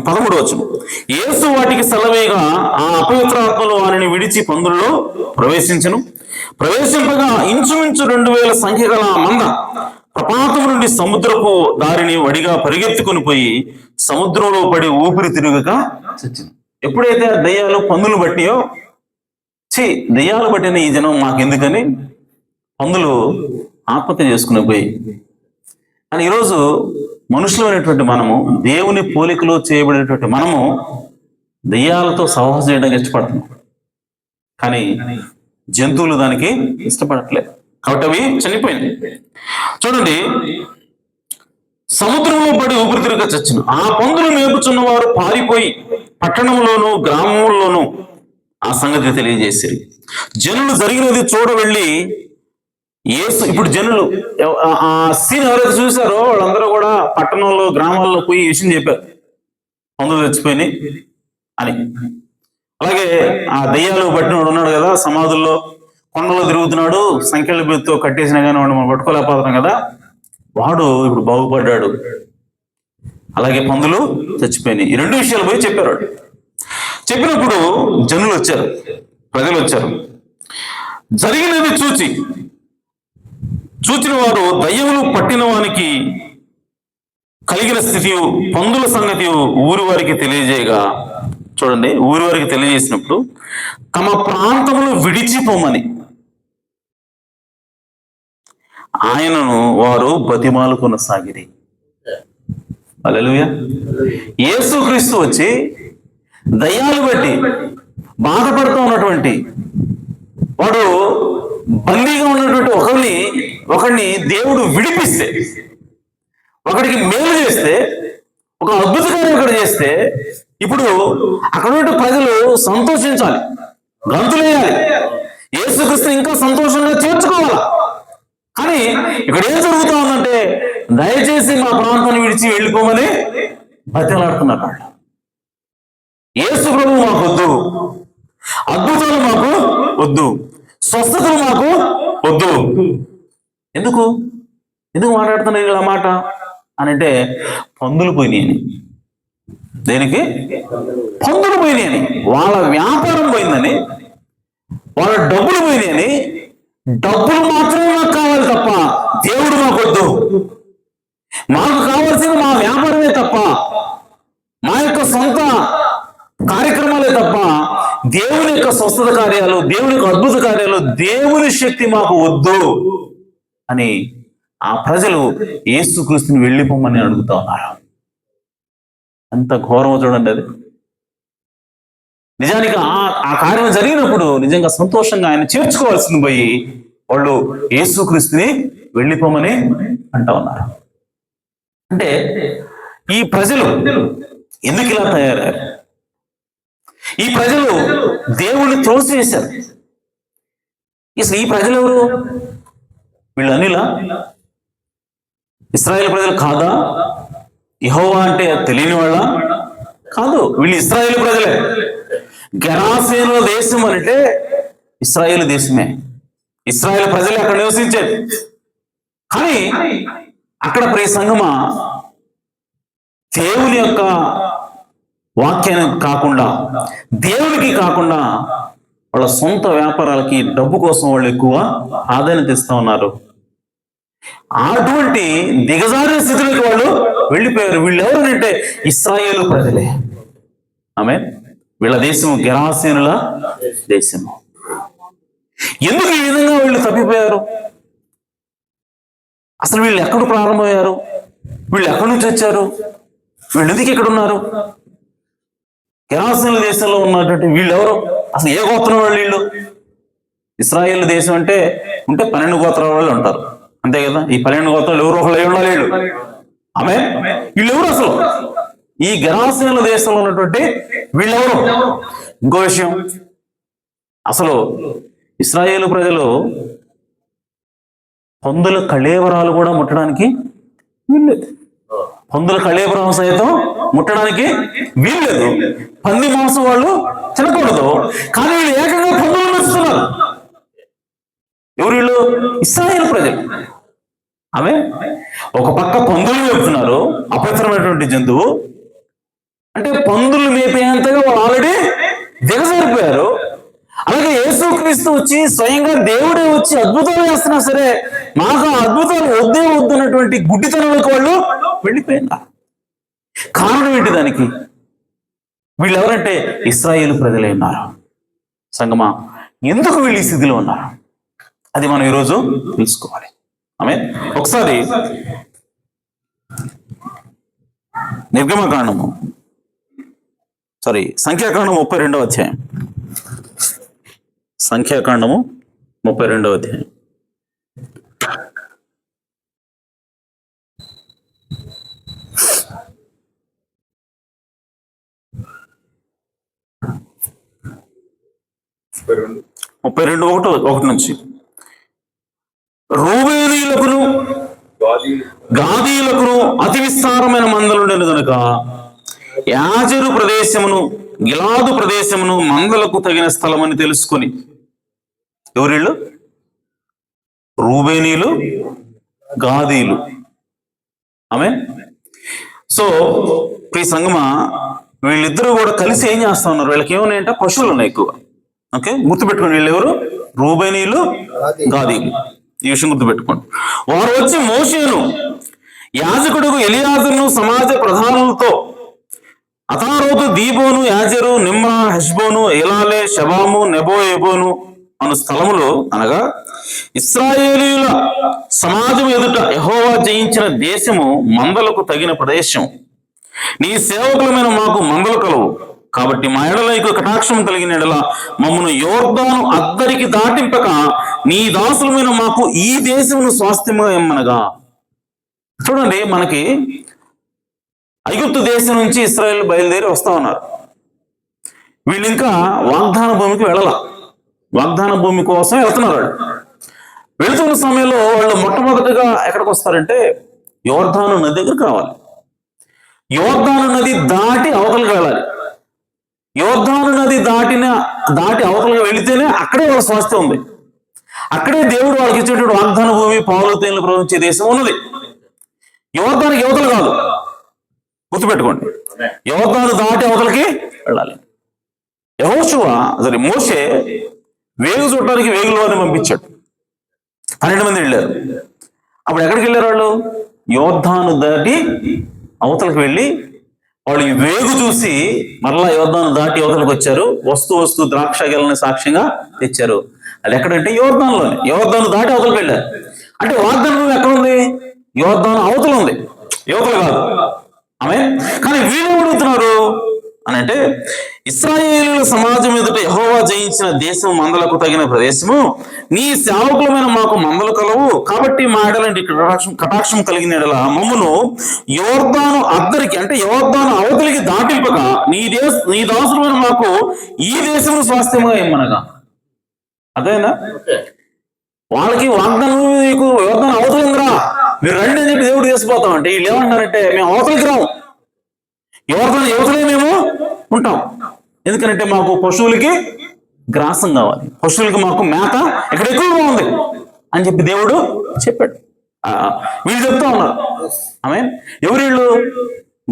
13వ వచనం, యేసు వాటికి సెలవేగా ఆ అపవిత్రాత్మలు వారిని విడిచి పందులలో ప్రవేశింపగా ఇంచుమించు 2000 సంఖ్య గల మంద ప్రపాతం నుండి సముద్రపు దారిని వడిగా పరిగెత్తుకొని పోయి సముద్రంలో పడి ఊపిరి తిరగక చచ్చింది. ఎప్పుడైతే ఆ దెయ్యాలు పందులు బట్టియో, దెయ్యాలు పట్టిన ఈ జనం మాకెందుకని పందులు ఆత్మహత్య చేసుకుని పోయి. కానీ ఈరోజు మనుషులు అనేటువంటి మనము, దేవుని పోలికలో చేయబడినటువంటి మనము దెయ్యాలతో సహవాసం చేయడానికి ఇష్టపడుతున్నాం, కానీ జంతువులు దానికి ఇష్టపడట్లేదు. కాబట్టి అవి చనిపోయింది. చూడండి, సముద్రంలో పడి ఊపిరితిరగక చచ్చిన ఆ పందులు మేపుచున్న వారు పారిపోయి పట్టణంలోను గ్రామంలోను ఆ సంగతి తెలియజేశారు. జనులు జరిగినది చూడ వెళ్ళి ఇప్పుడు జనులు ఆ సీన్ ఎవరైతే చూసారో వాళ్ళందరూ కూడా పట్టణంలో గ్రామాల్లో పోయి ఈ విషయం చెప్పారు, పందులు చచ్చిపోయినాయి అని. అలాగే ఆ దెయ్యాలు పట్టినవాడు ఉన్నాడు కదా, సమాధుల్లో కొండలో తిరుగుతున్నాడు, సంఖ్యల బెత్తో కట్టేసినా కానీ వాడు మనం పట్టుకోలేకపోతున్నాం కదా, వాడు ఇప్పుడు బాగుపడ్డాడు. అలాగే పందులు చచ్చిపోయినాయి. ఈ 2 విషయాలు పోయి చెప్పారు. చెప్పినప్పుడు జనులు వచ్చారు, ప్రజలు వచ్చారు. జరిగినది చూచిన వారు దయ్యములు పట్టిన వానికి కలిగిన స్థితి పందుల సంగతి ఊరి వారికి తెలియజేయగా చూడండి, ఊరి వారికి తెలియజేసినప్పుడు తమ ప్రాంతములు విడిచిపోమని ఆయనను వారు బతిమాలు కొనసాగిరి. హల్లెలూయా. యేసుక్రీస్తు వచ్చి దయ్యాలు బట్టి బాధపడుతూ ఉన్నటువంటి వాడు, బందీగా ఉన్నటువంటి ఒకరిని దేవుడు విడిపిస్తే, ఒకడికి మేలు చేస్తే, ఒక అద్భుత కార్యం ఒకటి చేస్తే, ఇప్పుడు అక్కడ ఉన్న ప్రజలు సంతోషించాలి, గంతులేయాలి, యేసుక్రీస్తు ఇంకా సంతోషంగా చేర్చుకోవాలి. కానీ ఇక్కడ ఏం జరుగుతా ఉందంటే, దయచేసి మా ప్రాంతాన్ని విడిచి వెళ్ళిపోమని బతిలాడుతున్నారు వాళ్ళు. యేసు ప్రభు మాకు వద్దు, అద్భుతాలు మాకు వద్దు, స్వస్థతలు మాకు వద్దు. ఎందుకు మాట్లాడుతున్నారు ఇలా మాట అని అంటే, పందులు పోయినాయని. దేనికి? పందులు పోయినాయని. వాళ్ళ వ్యాపారం పోయిందని, వాళ్ళ డబ్బులు పోయినాయని. డబ్బులు మాత్రమే మాకు కావాలి తప్ప దేవుడు మాకొద్దు. మాకు కావాల్సింది మా వ్యాపారమే తప్ప, మా యొక్క సొంత కార్యక్రమాలే తప్ప దేవుని యొక్క స్వస్థత కార్యాలు, దేవుని యొక్క అద్భుత కార్యాలు, దేవుని శక్తి మాకు వద్దు అని ఆ ప్రజలు యేసుక్రీస్తుని వెళ్ళిపోమని అడుగుతా ఉన్నారు. అంత ఘోరమో చూడండి అది. నిజానికి ఆ కార్యం జరిగినప్పుడు నిజంగా సంతోషంగా ఆయన చేర్చుకోవాల్సింది పోయి వాళ్ళు యేసుక్రీస్తుని వెళ్ళిపోమని అంటా ఉన్నారు. అంటే ఈ ప్రజలు ఎందుకు ఇలా తయారయ్యారు? ఈ ప్రజలు దేవుణ్ణి త్రోసివేశారు. అసలు ఈ ప్రజలు ఎవరు? వీళ్ళు అనిలా? ఇశ్రాయేలు ప్రజలు కాదా? యెహోవా అంటే తెలియని వాళ్ళ? కాదు, వీళ్ళు ఇశ్రాయేలు ప్రజలే. గెరాసేను దేశం అంటే ఇశ్రాయేలు దేశమే. ఇశ్రాయేలు ప్రజలు అక్కడ నివసించేది. కానీ అక్కడ ప్రియ సంగమా, దేవుని యొక్క వాక్యానికి కాకుండా, దేవునికి కాకుండా వాళ్ళ సొంత వ్యాపారాలకి, డబ్బు కోసం వాళ్ళు ఎక్కువ ప్రాధాన్యత ఇస్తా ఉన్నారు. అటువంటి దిగజారిన స్థితిలోకి వాళ్ళు వెళ్ళిపోయారు. వీళ్ళు ఎవరంటే ఇశ్రాయేలు ప్రజలే. ఆమేన్. వీళ్ళ దేశము గెరాసేనుల దేశము. ఎందుకు ఈ విధంగా వీళ్ళు తప్పిపోయారు? అసలు వీళ్ళు ఎక్కడ ప్రారంభమయ్యారు? వీళ్ళు ఎక్కడి నుంచి వచ్చారు? వీళ్ళు ఎందుకు ఇక్కడ ఉన్నారు? గెరాసేనుల దేశంలో ఉన్నటువంటి వీళ్ళు ఎవరు? అసలు ఏ గోత్రం వాళ్ళు వీళ్ళు? ఇశ్రాయేలు దేశం అంటే 12 గోత్రాల వాళ్ళు ఉంటారు, అంతే కదా. ఈ 12 గోత్రాలు ఎవరో ఒకళ్ళు అయి ఉండాలి వీళ్ళు. ఆమేన్. వీళ్ళు ఎవరు అసలు? ఈ గెరాసేనుల దేశంలో ఉన్నటువంటి వీళ్ళెవరు? ఇంకో విషయం, అసలు ఇశ్రాయేలు ప్రజలు పందుల కళేవరాలు కూడా ముట్టడానికి వీల్లేదు. పందుల కళేబరం సైతం ముట్టడానికి వీల్లేదు. పంది మాంసం వాళ్ళు తినకూడదు. కానీ వీళ్ళు ఏకంగా పందులు నడుస్తున్నారు. ఎవరు వీళ్ళు? ఇశ్రాయేలు ప్రజలు. ఆమె ఒక పక్క పందులు మేపుతున్నారు, అపవిత్రమైనటువంటి జంతువు. అంటే పందులు మేపేంతగా వాళ్ళు ఆల్రెడీ దిగజారిపోయారు. అలాగే యేసుక్రీస్తు వచ్చి స్వయంగా దేవుడే వచ్చి అద్భుతాలు చేస్తున్నా సరే మాకు అద్భుతాలు వద్దే వద్దన్నటువంటి గుడ్డితనంలోకి వాళ్ళు వెళ్ళిపోయినారు. కారణం ఏంటి దానికి? వీళ్ళు ఎవరంటే ఇశ్రాయేలు ప్రజలే ఉన్నారు. సంగమా, ఎందుకు వీళ్ళు ఈ స్థితిలో ఉన్నారు? అది మనం ఈరోజు తెలుసుకోవాలి. ఆమేన్. ఒకసారి సంఖ్యాకాండము 32వ అధ్యాయం. సంఖ్యాకాండము 32వ అధ్యాయం. ఒకటి నుంచి రూబేనీయులకును గాదీయులకును అతి విస్తారమైన మందలుండెను గనుక యాజరు ప్రదేశమును గిలాదు ప్రదేశమును మందలకు తగిన స్థలమని తెలుసుకొని. ఎవరిళ్ళు? రూబేనీయులు, గాదీయులు. ఆమేన్. సో ఈ సంగమా, వీళ్ళిద్దరూ కూడా కలిసి ఏం చేస్తా ఉన్నారు? వీళ్ళకి ఏమున్నాయంటే పశువులు ఉన్నాయి ఎక్కువ. ఓకే, గుర్తుపెట్టుకోండి. వీళ్ళు ఎవరు? రూబేనీయులు, గాదీయులు. ఈ విషయం గుర్తుపెట్టుకోండి. వారు వచ్చి మోషేను, యాజకుడుకు ఎలియాజరును, సమాజ ప్రధానులతో అతారోతు, దీబోను, యాజెరు, నిమ్రా, హెష్బోను, ఎలాలే, షబాము, నెబో ఎబోను అను స్థలములు అనగా ఇశ్రాయేలీయుల సమాజం ఎదుట యెహోవా జయించిన దేశము మందలకు తగిన ప్రదేశం. నీ సేవకులమైన మాకు మందలు కలవు కాబట్టి మా ఎడల కటాక్షం కలిగిన ఎడల మమ్మను యోర్దాను అద్దరికి దాటింపక నీ దాసులమైన మాకు ఈ దేశమును స్వాస్థ్యముగా ఇమ్మనగా. చూడండి, మనకి ఐగుప్తు దేశం నుంచి ఇశ్రాయేలు బయలుదేరి వస్తా ఉన్నారు. వీళ్ళు ఇంకా వాగ్దాన భూమికి వెళ్ళాల, వాగ్దాన భూమి కోసం వెళ్తున్నారు. వాళ్ళు వెళుతున్న సమయంలో వాళ్ళు మొట్టమొదటిగా ఎక్కడికి వస్తారంటే యోర్దాను నది దగ్గరికి రావాలి. యోర్దాను నది దాటి అవతలకి వెళ్ళాలి. యోర్దాను నది దాటి అవతలకి వెళితేనే అక్కడే వాళ్ళ స్వాస్థ్యం ఉంది. అక్కడే దేవుడు వాళ్ళకి ఇచ్చేటువంటి వాగ్దాన భూమి, పాలు తేనెలు ప్రవహించే దేశం ఉన్నది. యోర్దానికి యువతలు కాదు, గుర్తుపెట్టుకోండి. యోర్దాను దాటి అవతలకి వెళ్ళాలి. యెహోషువ మోషే వేగు చూడటానికి వేగులవారిని పంపించాడు. 12 మంది వెళ్ళారు. అప్పుడు ఎక్కడికి వెళ్ళారు వాళ్ళు? యోర్దాను దాటి అవతలకు వెళ్ళి వాళ్ళు ఈ వేగు చూసి మరలా యోర్దాను దాటి అవతలకు వచ్చారు. వస్తూ ద్రాక్ష గెలని సాక్ష్యంగా తెచ్చారు. అది ఎక్కడంటే యోర్దానులోనే. యోర్దాను దాటి అవతలకు వెళ్ళారు. అంటే వాగ్దానం ఎక్కడ ఉంది? యోర్దాను అవతల ఉంది, యువతలు కాదు. ఆమె కానీ వీళ్ళు అడుగుతున్నారు అని అంటే, ఇశ్రాయేలీయుల సమాజం ఎదుట యెహోవా జయించిన దేశం మందలకు తగిన ప్రదేశము, నీ సేవకులమైన మాకు మందలు కలవు కాబట్టి మా ఎడలంటి కటాక్షం కలిగిన ఎడల మమ్మను యోర్దాను అద్దరికి అంటే యోర్దాను అవతలికి దాటింపక నీ దాసులమైన మాకు ఈ దేశమును స్వాస్థ్యముగా ఇమ్మనగా. అదేనా వాళ్ళకి వాగ్దానం, మీకు యోర్దాను అవతలి ఉందిరా, మీరు రండి అని చెప్పి దేవుడు చేసిపోతాం అంటే వీళ్ళు ఏమంటారంటే మేము అవతలికి రాము, యోర్దాను యువతలే మేము ఉంటాం. ఎందుకంటే మాకు పశువులకి గ్రాసం కావాలి, పశువులకి మాకు మేత ఇక్కడ ఎక్కువగా ఉంది అని చెప్పి దేవుడు చెప్పాడు. వీళ్ళు చెప్తా ఉన్నారు. ఆమె ఎవరు వీళ్ళు?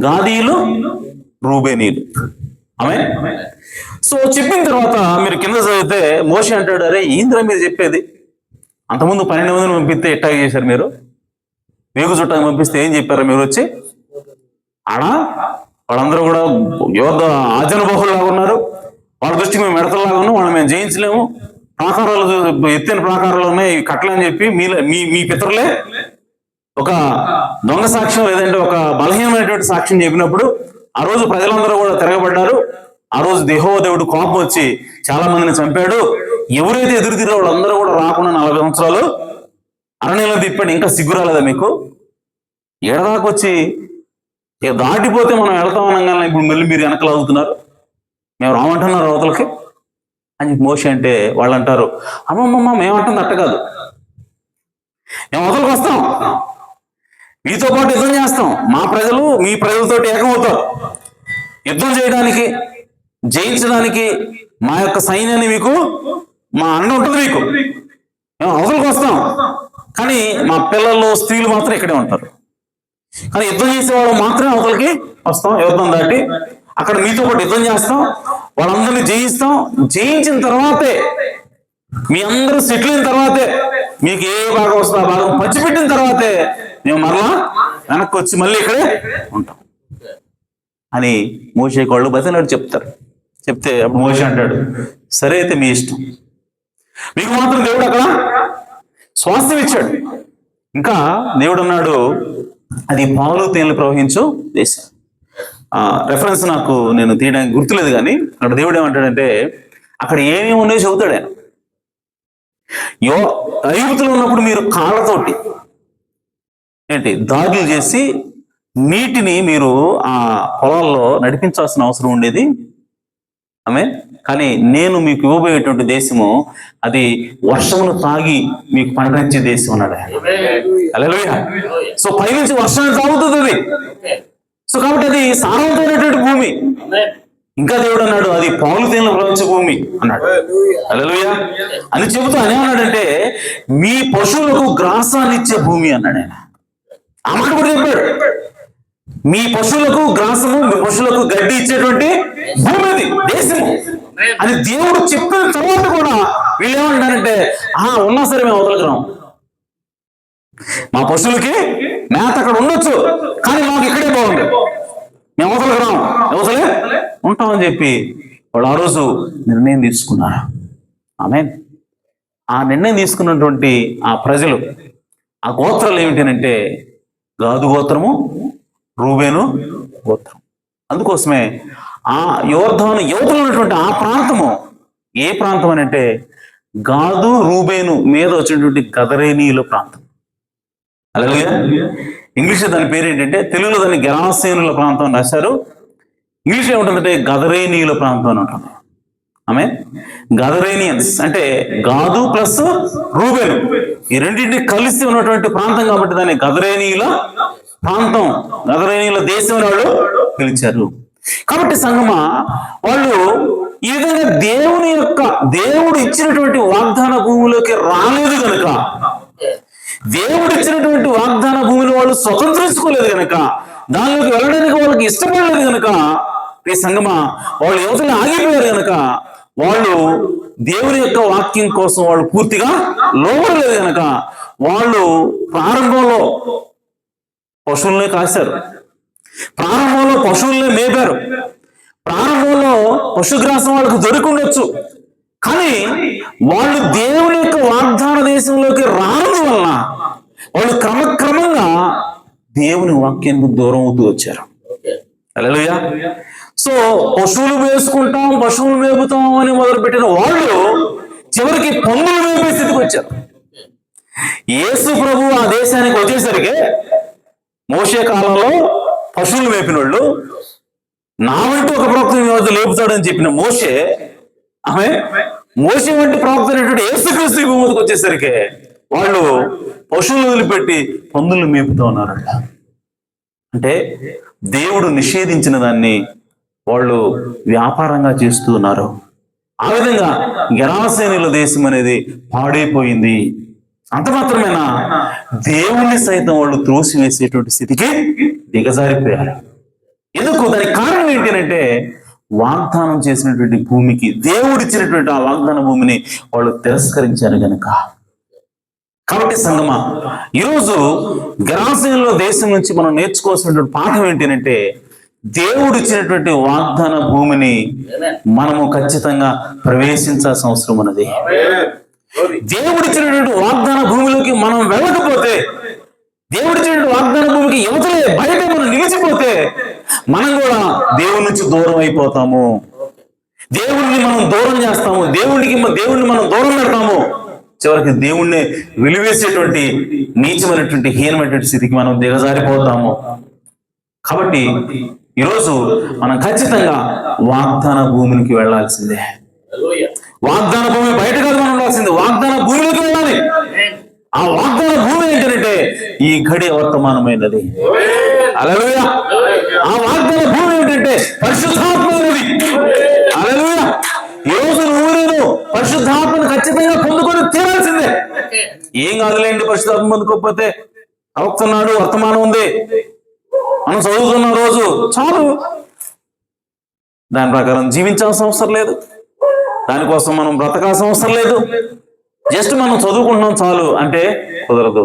గాదీయులు, రూబేనీయులు. ఆమె సో చెప్పిన తర్వాత మీరు కింద చదివితే మోషే అంటాడు, అరే ఏంద్రా మీరు చెప్పేది? అంతకుముందు 12 మందిని పంపిస్తే ఎట్టాగే చేశారు మీరు? వేగు చుట్టాన్ని పంపిస్తే ఏం చెప్పారు మీరు? వచ్చి వాళ్ళందరూ కూడా యోధ ఆజన బహులాగా ఉన్నారు. వాళ్ళ దృష్టికి మేము మెడతలాగా ఉన్నాం, వాళ్ళని మేము జయించలేము, ప్రాకారాలు ఎత్తైన ప్రాకారాలు ఉన్నాయి, కట్టలని చెప్పి మీ పితరులే ఒక దొంగ సాక్ష్యం లేదంటే ఒక బలహీనమైనటువంటి సాక్ష్యం చెప్పినప్పుడు ఆ రోజు ప్రజలందరూ కూడా తిరగబడ్డారు. ఆ రోజు యెహోవా దేవుడు కోపం వచ్చి చాలా మందిని చంపాడు. ఎవరైతే ఎదురు తిరిగి వాళ్ళందరూ కూడా రాకుండా 40 సంవత్సరాలు అరణ్యంలో తిప్పాడు. ఇంకా సిగ్గురాలేదా మీకు? ఏడదాకొచ్చి ఇక దాటిపోతే మనం వెళ్తాం అనగానే ఇప్పుడు మళ్ళీ మీరు వెనకలు అవుతున్నారు, మేము రామంటున్నారు అవతలకి అని చెప్పి మోషే అంటే వాళ్ళు అంటారు, అమ్మమ్మమ్మ మేమంటుంది అట్ట కాదు, మేము అవతలకి వస్తాం, మీతో పాటు యుద్ధం చేస్తాం, మా ప్రజలు మీ ప్రజలతో ఏకమవుతారు, యుద్ధం చేయడానికి జయించడానికి మా యొక్క సైన్యాన్ని మీకు మా అన్న ఉంటుంది, మీకు మేము అవతలకి వస్తాం, కానీ మా పిల్లలు స్త్రీలు మాత్రం ఇక్కడే ఉంటారు. కానీ యుద్ధం చేసేవాళ్ళు మాత్రమే అవతలకి వస్తాం, యుద్ధం దాటి అక్కడ మీతో పాటు యుద్ధం చేస్తాం, వాళ్ళందరినీ జయిస్తాం. జయించిన తర్వాతే మీ అందరూ సెటిల్ అయిన తర్వాతే మీకు ఏ భాగం వస్తుందో ఆ భాగం పంచిపెట్టిన తర్వాతే మేము మరలా వెనక్కి వచ్చి మళ్ళీ ఇక్కడే ఉంటాం అని మోషే వాళ్ళు బతిలాడు చెప్తారు. చెప్తే అప్పుడు మోషే అంటాడు, సరే అయితే మీ ఇష్టం, మీకు మాత్రం దేవుడు అక్కడ స్వాస్థ్యం ఇచ్చాడు. ఇంకా దేవుడు అన్నాడు, అది పాలు తేనెలు ప్రవహించు దేశం. రెఫరెన్స్ నాకు నేను తీయడానికి గుర్తులేదు, కానీ అక్కడ దేవుడు ఏమంటాడంటే అక్కడ ఏమేమి ఉన్నాయో చెబుతాడు ఆయన. ఐగుప్తులో ఉన్నప్పుడు మీరు కాళ్ళతోటి దాడులు చేసి నీటిని మీరు ఆ పొలాల్లో నడిపించాల్సిన అవసరం ఉండేది. కానీ నేను మీకు ఇవ్వబోయేటువంటి దేశము అది వర్షమును తాగి మీకు పండించే దేశం అన్నాడు. హల్లెలూయా. సో పైనుంచి వర్షాన్ని తాగుతుంది అది. సో కాబట్టి అది సారవంతమైనటువంటి భూమి. ఇంకా దేవుడు అన్నాడు, అది పాలు తేనెలు ప్రవహించే భూమి అన్నాడు. హల్లెలూయా అని చెబుతూ అని అన్నాడంటే మీ పశువులకు గ్రాసాన్ని ఇచ్చే భూమి అన్నాడు ఆయన. ఆ మాట కూడా చెప్పాడు, మీ పశువులకు గ్రాసము, మీ పశువులకు గడ్డి ఇచ్చేటువంటి భూమి అది, దేశము అని దేవుడు చెప్పిన తర్వాత కూడా వీళ్ళు ఏమంటారంటే ఉన్నా సరే మేము అవతలకి రాము, మా పశువులకి మేత అక్కడ ఉండొచ్చు కానీ మాకు ఇక్కడే బాగుంది, మేము అవతలకు రాం, అవతలే ఉంటామని చెప్పి వాళ్ళు ఆ రోజు నిర్ణయం తీసుకున్నారు. ఆమేన్. ఆ నిర్ణయం తీసుకున్నటువంటి ఆ ప్రజలు, ఆ గోత్రాలు ఏమిటంటే గాదు గోత్రము, రూబేను గోత్రం. అందుకోసమే ఆ యోర్దాను యువతలో ఉన్నటువంటి ఆ ప్రాంతము ఏ ప్రాంతం అని అంటే గాదు రూబేను మీద వచ్చినటువంటి గదరేనీయుల ప్రాంతం. అలాగే ఇంగ్లీష్లో దాని పేరు ఏంటంటే, తెలుగులో దాన్ని గెరాసేనుల ప్రాంతం అని రాశారు. ఇంగ్లీష్ ఏముంటుందంటే గదరేనీయుల ప్రాంతం అని ఉంటుంది. ఆమె గదరేనియన్స్ అంటే గాదు ప్లస్ రూబేను, ఈ రెండింటిని కలిసి ఉన్నటువంటి ప్రాంతం కాబట్టి దాన్ని గదరేనీయుల ప్రాంతం, గదరేనీయుల దేశం అని వాళ్ళు పిలిచారు. కాబట్టి సంగమా, వాళ్ళు ఈ విధంగా దేవుడు ఇచ్చినటువంటి వాగ్దాన భూమిలోకి రాలేదు కనుక, దేవుడు ఇచ్చినటువంటి వాగ్దాన భూమిని వాళ్ళు స్వతంత్రించుకోలేదు కనుక, దానిలోకి వెళ్ళడానికి వాళ్ళకి ఇష్టపడలేదు కనుక, ఈ సంగమా వాళ్ళు యువతలు ఆగిపోయారు కనుక, వాళ్ళు దేవుని యొక్క వాక్యం కోసం వాళ్ళు పూర్తిగా లోబడలేదు కనుక, వాళ్ళు ప్రారంభంలో పశువులనే కాశారు, ప్రారంభంలో పశువులనే మేపారు, ప్రారంభంలో పశుగ్రాసం వాళ్ళకు దొరికి ఉండొచ్చు. కానీ వాళ్ళు దేవుని యొక్క వాగ్దాన దేశంలోకి రావడం వలన వాళ్ళు క్రమక్రమంగా దేవుని వాక్యానికి దూరం అవుతూ వచ్చారు. హల్లెలూయా. సో పశువులు వేసుకుంటాం, పశువులు మేపుతాం అని మొదలుపెట్టిన వాళ్ళు చివరికి పందులు మేపే స్థితికి వచ్చారు. యేసు ప్రభు ఆ దేశానికి వచ్చేసరికి మోషే కాలంలో పశువులు మేపిన వాళ్ళు, నా వంటి ఒక ప్రవక్తని మీ వద్ద లేపుతాడని చెప్పిన మోషే వంటి ప్రవక్త అనేటువంటి యేసుక్రీస్తు భూమికి వచ్చేసరికి వాళ్ళు పశువులు వదిలిపెట్టి పందులు మేపుతూ ఉన్నారట. అంటే దేవుడు నిషేధించిన దాన్ని వాళ్ళు వ్యాపారంగా చేస్తూ ఉన్నారు. ఆ విధంగా గెరాసేనుల దేశం అనేది పాడైపోయింది. అంత మాత్రమేనా, దేవుణ్ణి సైతం వాళ్ళు త్రోసివేసేటువంటి స్థితికి దిగజారిపోయారు. ఎందుకు? దానికి కారణం ఏంటంటే, వాగ్దానం చేసినటువంటి భూమికి, దేవుడిచ్చినటువంటి ఆ వాగ్దాన భూమిని వాళ్ళు తిరస్కరించారు గనుక. కాబట్టి సంగమా, ఈరోజు గెరాసేనుల దేశం నుంచి మనం నేర్చుకోవాల్సినటువంటి పాఠం ఏంటంటే, దేవుడిచ్చినటువంటి వాగ్దాన భూమిని మనము ఖచ్చితంగా ప్రవేశించాల్సిన అవసరం ఉన్నది. దేవుడిచ్చినటువంటి వాగ్దాన భూమిలోకి మనం వెళ్ళకపోతే, దేవుడిచ్చినటువంటి వాగ్దాన భూమికి యువతలే బయట మనం నిలిచిపోతే, మనం కూడా దేవుడి నుంచి దూరం అయిపోతాము. దేవుడిని మనం దూరం చేస్తాము, దేవుడిని మనం దూరం పెడతాము. చివరికి దేవుణ్ణి వెలివేసేటువంటి నీచమైనటువంటి హీనమైనటువంటి స్థితికి మనం దిగజారిపోతాము. కాబట్టి ఈరోజు మనం ఖచ్చితంగా వాగ్దాన భూమికి వెళ్ళాల్సిందే. వాగ్దాన భూమి బయట కాదు మనం ఉండాల్సిందే, వాగ్దాన భూమిలోకి వెళ్ళాలి. ఆ వాగ్దాన భూమి ఏంటంటే ఈ ఘడి వర్తమానమైనది. హల్లెలూయా. ఆ వాగ్దాన భూమి ఏంటంటే పరిశుద్ధాత్మైనది. హల్లెలూయా. ఈ రోజు నేను పరిశుద్ధాత్మను ఖచ్చితంగా పొందుకొని తీరాల్సిందే. ఏం కాదులేండి, పరిశుద్ధాత్మ పొందుకోకపోతే అవుతున్నాడు, వర్తమానం ఉంది, మనం చదువుతున్న రోజు చాలు, దాని ప్రకారం జీవించాల్సిన అవసరం లేదు, దానికోసం మనం బ్రతకాల్సిన అవసరం లేదు. జస్ట్ మనం చదువుకుంటున్నాం చాలు అంటే కుదరదు.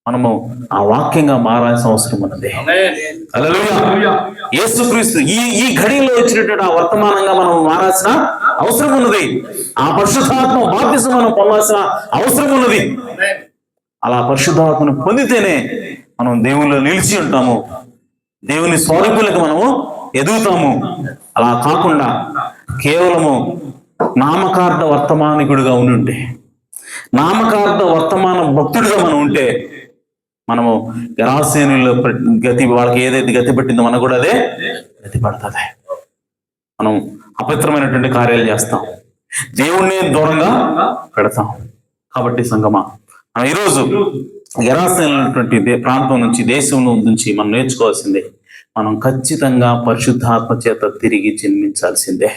మనము ఆ వాక్యంగా మారాల్సిన అవసరం ఉన్నది. హల్లెలూయా. యేసుక్రీస్తు ఈ ఘడిలో వచ్చినటువంటి ఆ వర్తమానంగా మనం మారాల్సిన అవసరం ఉన్నది. ఆ పరిశుద్ధాత్మ బాప్తిసం మనం పొందాల్సిన అవసరం ఉన్నది. అలా పరిశుద్ధాత్మను పొందితేనే మనం దేవునిలో నిలిచి ఉంటాము, దేవుని స్వరూపులకు మనము ఎదుగుతాము. అలా కాకుండా కేవలము నామకార్థ వర్తమానికుడిగా ఉంటే, నామకార్థ వర్తమాన భక్తుడిగా మనం ఉంటే, మనము గెరాసేనుల గతి, వాళ్ళకి ఏదైతే గతి పట్టిందో మనకు కూడా అదే గతి పడుతుంది. మనం అపవిత్రమైనటువంటి కార్యాలు చేస్తాం, దేవుణ్ణి దూరంగా పెడతాం. కాబట్టి సంగమా, మనం ఈరోజు గెరాసేనులటువంటి ప్రాంతం నుంచి, దేశం నుంచి మనం నేర్చుకోవాల్సిందే, మనం ఖచ్చితంగా పరిశుద్ధాత్మ చేత తిరిగి జన్మించాల్సిందే.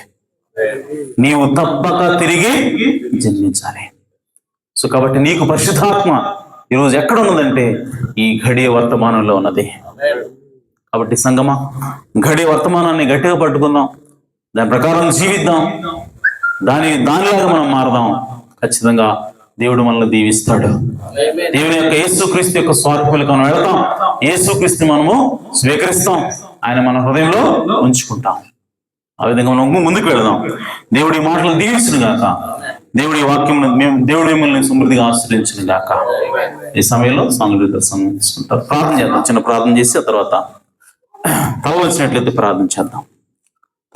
నీవు తప్పక తిరిగి జన్మించాలి. సో కాబట్టి నీకు పరిశుద్ధాత్మ ఈరోజు ఎక్కడ ఉన్నదంటే ఈ ఘడియ వర్తమానంలో ఉన్నది. కాబట్టి సంగమా, ఘడియ వర్తమానాన్ని గట్టిగా పట్టుకుందాం, దాని ప్రకారం జీవిద్దాం, దానిలాగా మనం మారదాం. ఖచ్చితంగా దేవుడు మనల్ని దీవిస్తాడు. దేవుని యొక్క యేసుక్రీస్తు యొక్క స్వరూపులకు మనం వెళతాం, యేసుక్రీస్తు మనము స్వీకరిస్తాం. ఆయన మన హృదయంలో ఉంచుకుంటాం. ఆ విధంగా మనం ముందుకు వెళదాం. దేవుడి మాటలు దీవించును గాక. దేవుడి వాక్యం దేవుడి మిమ్మల్ని సమృద్ధిగా ఆశ్రయించును గాక. ఈ సమయంలో సాంఘిక దర్శనం తీసుకుంటారు. ప్రార్థన చేద్దాం. చిన్న ప్రార్థన చేసి ఆ తర్వాత కావలసినట్లయితే ప్రార్థన చేద్దాం.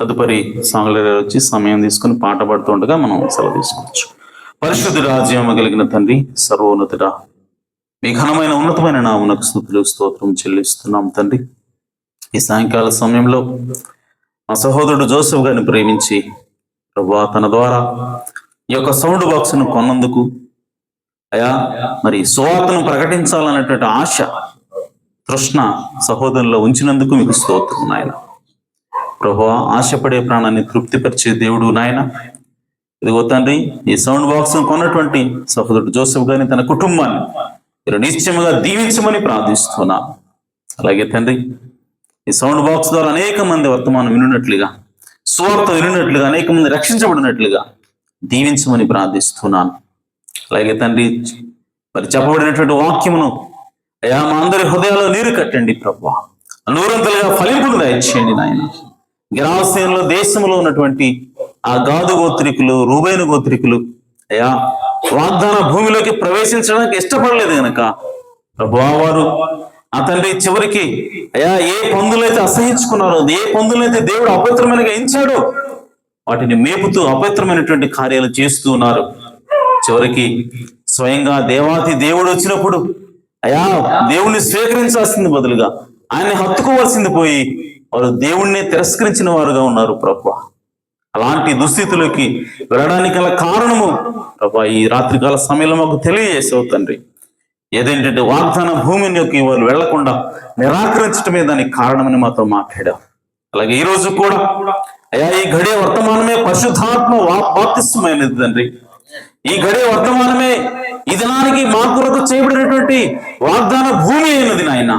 తదుపరి సాంగుల వచ్చి సమయం తీసుకుని పాట పాడుతుండగా మనం సెలవు తీసుకోవచ్చు. పరిశుద్ధ రాజ్యం కలిగిన తండ్రి, సర్వోన్నతుడా, మీ ఘనమైన ఉన్నతమైన నామమునకు స్తుతులు స్తోత్రం చెల్లిస్తున్నాం తండ్రి. ఈ సాయంకాల సమయంలో మా సహోదరుడు జోసెఫ్ గారిని ప్రేమించి ప్రభువా తన ద్వారా ఈ యొక్క సౌండ్ బాక్స్ ను కొన్నందుకు అయా మరి సువార్తను ప్రకటించాలనేటువంటి ఆశ, తృష్ణ సహోదరుల్లో ఉంచినందుకు మీకు స్తోత్రం నాయన. ప్రభువా ఆశపడే ప్రాణాన్ని తృప్తిపరిచే దేవుడు నాయన. ఇదిగో తండ్రి, ఈ సౌండ్ బాక్స్ కొన్నటువంటి సహోదరుడు జోసెఫ్ గారిని, తన కుటుంబాన్ని మీరు నిశ్చయముగా దీవించమని ప్రార్థిస్తున్నా. అలాగే తండ్రి, ఈ సౌండ్ బాక్స్ ద్వారా అనేక మంది వర్తమానం వినున్నట్లుగా, సువార్త వినున్నట్లుగా, అనేక మంది రక్షించబడినట్లుగా దీవించమని ప్రార్థిస్తున్నాను. అలాగే తండ్రి, మరి చెప్పబడినటువంటి వాక్యమును అయా మా అందరి హృదయాల్లో నీరు కట్టండి ప్రభువా. నూరంతలుగా ఫలింపును దయచేయండి నాయన. గెరాసేనులో దేశంలో ఉన్నటువంటి ఆ గాదు గోత్రికులు, రూబేను గోత్రికులు అయా వాగ్దాన భూమిలోకి ప్రవేశించడానికి ఇష్టపడలేదు గనక ప్రభువా వారు ఆ తండ్రి చివరికి అయా ఏ పందులైతే అసహించుకున్నారో, ఏ పందులైతే దేవుడు అపవిత్రమైనగా ఎంచాడో వాటిని మేపుతూ అపవిత్రమైనటువంటి కార్యాలు చేస్తూ ఉన్నారు. చివరికి స్వయంగా దేవాతి దేవుడు వచ్చినప్పుడు అయా దేవుణ్ణి స్వీకరించాల్సింది బదులుగా ఆయన్ని హత్తుకోవాల్సింది పోయి వారు దేవుణ్ణి తిరస్కరించిన వారుగా ఉన్నారు ప్రభువా. అలాంటి దుస్థితిలోకి వెళ్ళడానికి గల కారణము ప్రభువా ఈ రాత్రికాల సమయంలో మాకు తెలియజేసావు తండ్రి. ఏదేంటంటే వాగ్దాన భూమిని యొక్క వాళ్ళు వెళ్లకుండా నిరాకరించటమే దానికి కారణమని మాతో మాట్లాడావు. అలాగే ఈ రోజు కూడా అయా ఈ గడియ వర్తమానమే పరిశుద్ధాత్మ బాప్తిస్మమైనది తండ్రి. ఈ గడియ వర్తమానమే ఈ దినానికి మా కొరకు చేయబడినటువంటి వాగ్దాన భూమి అయినది నాయన.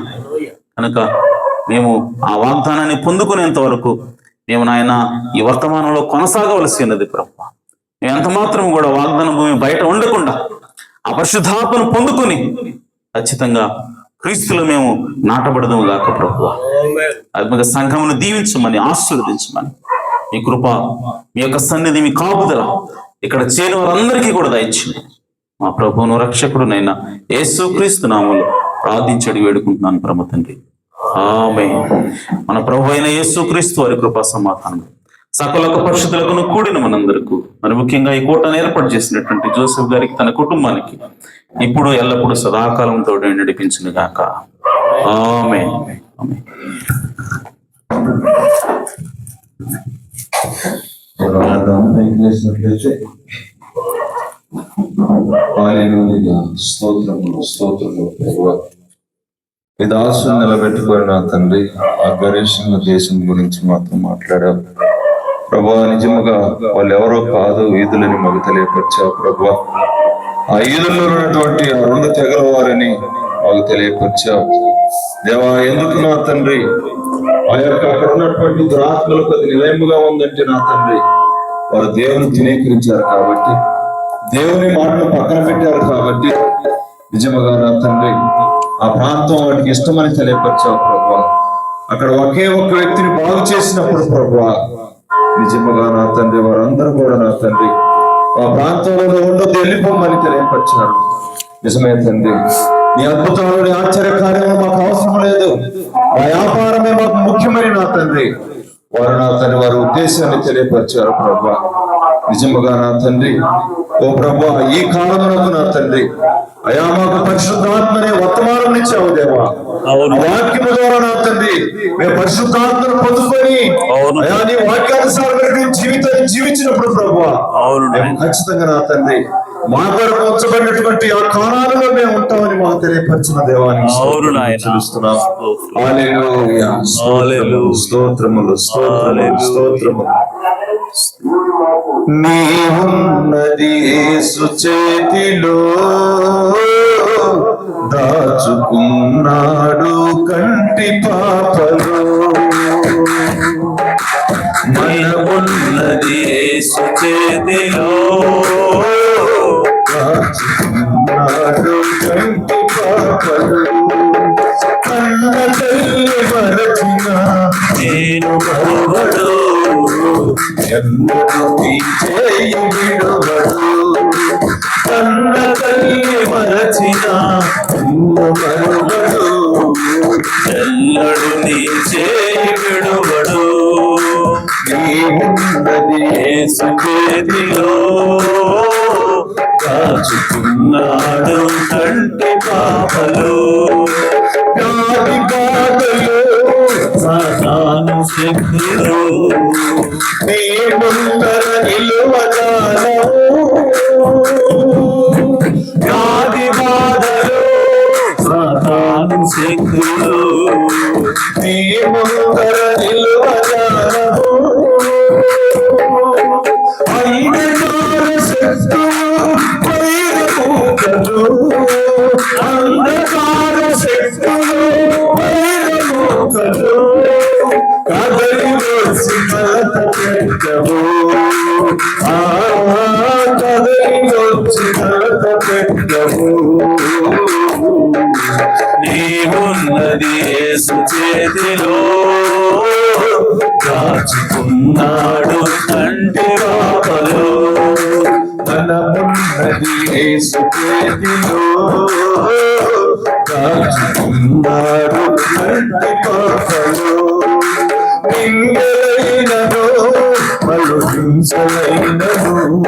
కనుక మేము ఆ వాగ్దానాన్ని పొందుకునేంత వరకు మేము నాయన ఈ వర్తమానంలో కొనసాగవలసి ఉన్నది ప్రభువా. మేము ఎంత మాత్రం కూడా వాగ్దాన భూమి బయట ఉండకుండా ఆ పరిశుద్ధాత్మను పొందుకొని ఖచ్చితంగా క్రీస్తులో మేము నాటబడదాము గాక ప్రభువా. ఆత్మిక సంఘమును దీవించమని, ఆశీర్వదించమని మీ కృప, మీ యొక్క సన్నిధి, మీ కాపుదల ఇక్కడ చేరిన వారందరికీ కూడా దయచేయండి. మా ప్రభువును రక్షకుడునైనా యేసుక్రీస్తు నామములో ప్రార్థించడి వేడుకుంటున్నాను పరమ తండ్రి, ఆమేన్. మన ప్రభు అయిన యేసుక్రీస్తు వారి కృపా సమాధానం సకల పరిశుద్ధులకు కూడిన మనందరకు, మరి ముఖ్యంగా ఈ కూటను ఏర్పాటు చేసినటువంటి జోసెఫ్ గారికి, తన కుటుంబానికి ఇప్పుడు ఎల్లప్పుడూ సదాకాలం తోడు నడిపించును గాక. ఆమేన్. ఆమేన్. స్తోత్రములు స్తోత్రములు ప్రభువా. ఈ దాసుని నిలబెట్టుకొని నా తండ్రి ఆ గరేషన్ల దేశం గురించి మాత్రం మాట్లాడావు ప్రభువా. నిజముగా వాళ్ళు ఎవరో కాదు, ఈదులని మాకు తెలియపరిచావు ప్రభువా. ఆ ఈదుల్లో ఉన్నటువంటి ఆ రెండు తెగల వారిని మాకు తెలియపరిచావు దేవా. ఎందుకు నా తండ్రి ఆ యొక్క అక్కడ ఉన్నటువంటి దురాత్మలకు అది నిలయముగా ఉందంటే నా తండ్రి వారు దేవుని తినేకరించారు కాబట్టి, దేవుని మాటను పక్కన పెట్టారు కాబట్టి నిజముగా నా తండ్రి ఆ ప్రాంతం వాటికి ఇష్టమని తెలియపరిచావు ప్రభువా. అక్కడ ఒకే ఒక్క వ్యక్తిని బాగు చేసినప్పుడు ప్రభువా నిజముగా నా తండ్రి వారందరూ కూడా నా తండ్రి ఆ ప్రాంతంలో ఉండొద్దు, వెళ్ళిపోమని తెలియపరిచారు. నిజమే తండ్రి, నీ అద్భుతాలు ఆశ్చర్య కార్యాలు మాకు అవసరం లేదు, ఆ వ్యాపారమే మాకు ముఖ్యమని నా తండ్రి వారు నా తండ్రి వారి ఉద్దేశాన్ని తెలియపరిచారు ప్రభువా. నిజముగా నా తండ్రి ఓ ప్రభువా ఈ కాలంలో నా తండ్రి అయా మాకు పరిశుద్ధాత్మనే వర్తమానం ఇచ్చావు దేవా. వాక్యము ద్వారా నా తండ్రి మేము పరిశుద్ధాత్మను పొందుకొని అయా నీ వాక్యానుసారమైన జీవితాన్ని జీవించినప్పుడు ప్రభువా మేము ఖచ్చితంగా నా తండ్రి మా కొరకు ఉంచబడినటువంటి ఆ కాలాలలో మేము ఉంటామని మాకు తెలియపరిచిన దేవానికి చూస్తున్నాం. స్తోత్రములు స్తోత్రములు స్తోత్రములు. నీవున్నది యేసు చేతిలో దాచుకున్నాడు కంటి పాపలో, మనమున్నది యేసు చేతిలో దాచుకున్నాడు కంటి పాపలో. కన్న తల్లి మరచిన ఎన్నడూ నీ చేయి విడువడు. కన్న తల్లి మరచిన నిన్ను మరువడు. ఎల్లడు నీ చేయి విడువడు. నీవున్నది యేసు చేతిలో దాచుకున్నాడు కంటి పాపలు. వ్యాధి బాధలు సాతాను శక్తులు నీ ముందర నిలువజాలవు. వ్యాధి బాధలు సాతాను శక్తులు నీ ముందర నిలువజాలవు. అంధకార శక్తులు వైరమూకలు. అంధకార శక్తులు వైరమూకలు. కదలి వచ్చి కలత పెట్టవు. కదలి వచ్చి కలత పెట్టవు. నీవున్నది యేసు చేతిలో దాచుకున్నాడు కంటి పాపలు. మనమున్నది యేసు చేతిలో దాచుకున్నాడు కంటి పాపలు. పింగళైనను పలు హింసలైనను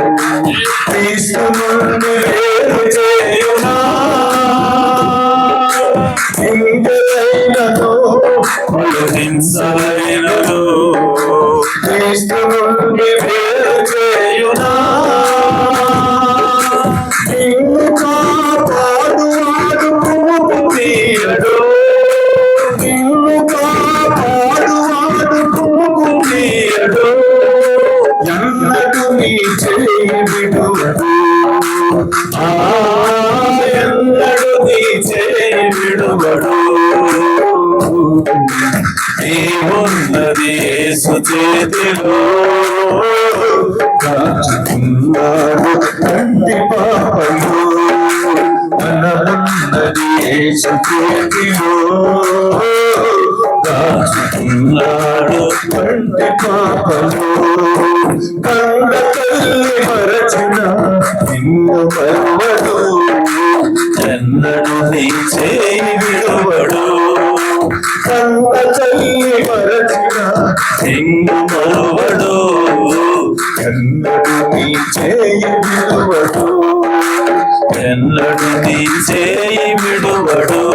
క్రీస్తు నుండి వేరు చేయునా. పింగళైనను పలు హింసలైనను క్రీస్తు నుండి వేరు చేయునా. నిన్ను కాపాడువాడు పువ్వు తీయడు. నిన్ను కాపాడువాడు పువ్వు తీయడు. ఎన్నడూ నీ చేయి విడువడు. ఎన్నడు నీ చేయి విడువడు. నీవున్నది యేసు చేతిలో దాచుకున్నాడు కంటి పాపలు. మనమున్నది యేసు చేతిలో దాచుకున్నాడు కంటి పాపలు. కన్న తల్లి మరచిన నిన్ను మరువడు. ఎన్నడు నీ చేయి విడువడు. కన్న తల్లి మరచిన నిన్ను మరువడు. ఎన్నడూ నీ చేయి విడువడు. ఎన్నడు నీ చేయి విడువడు.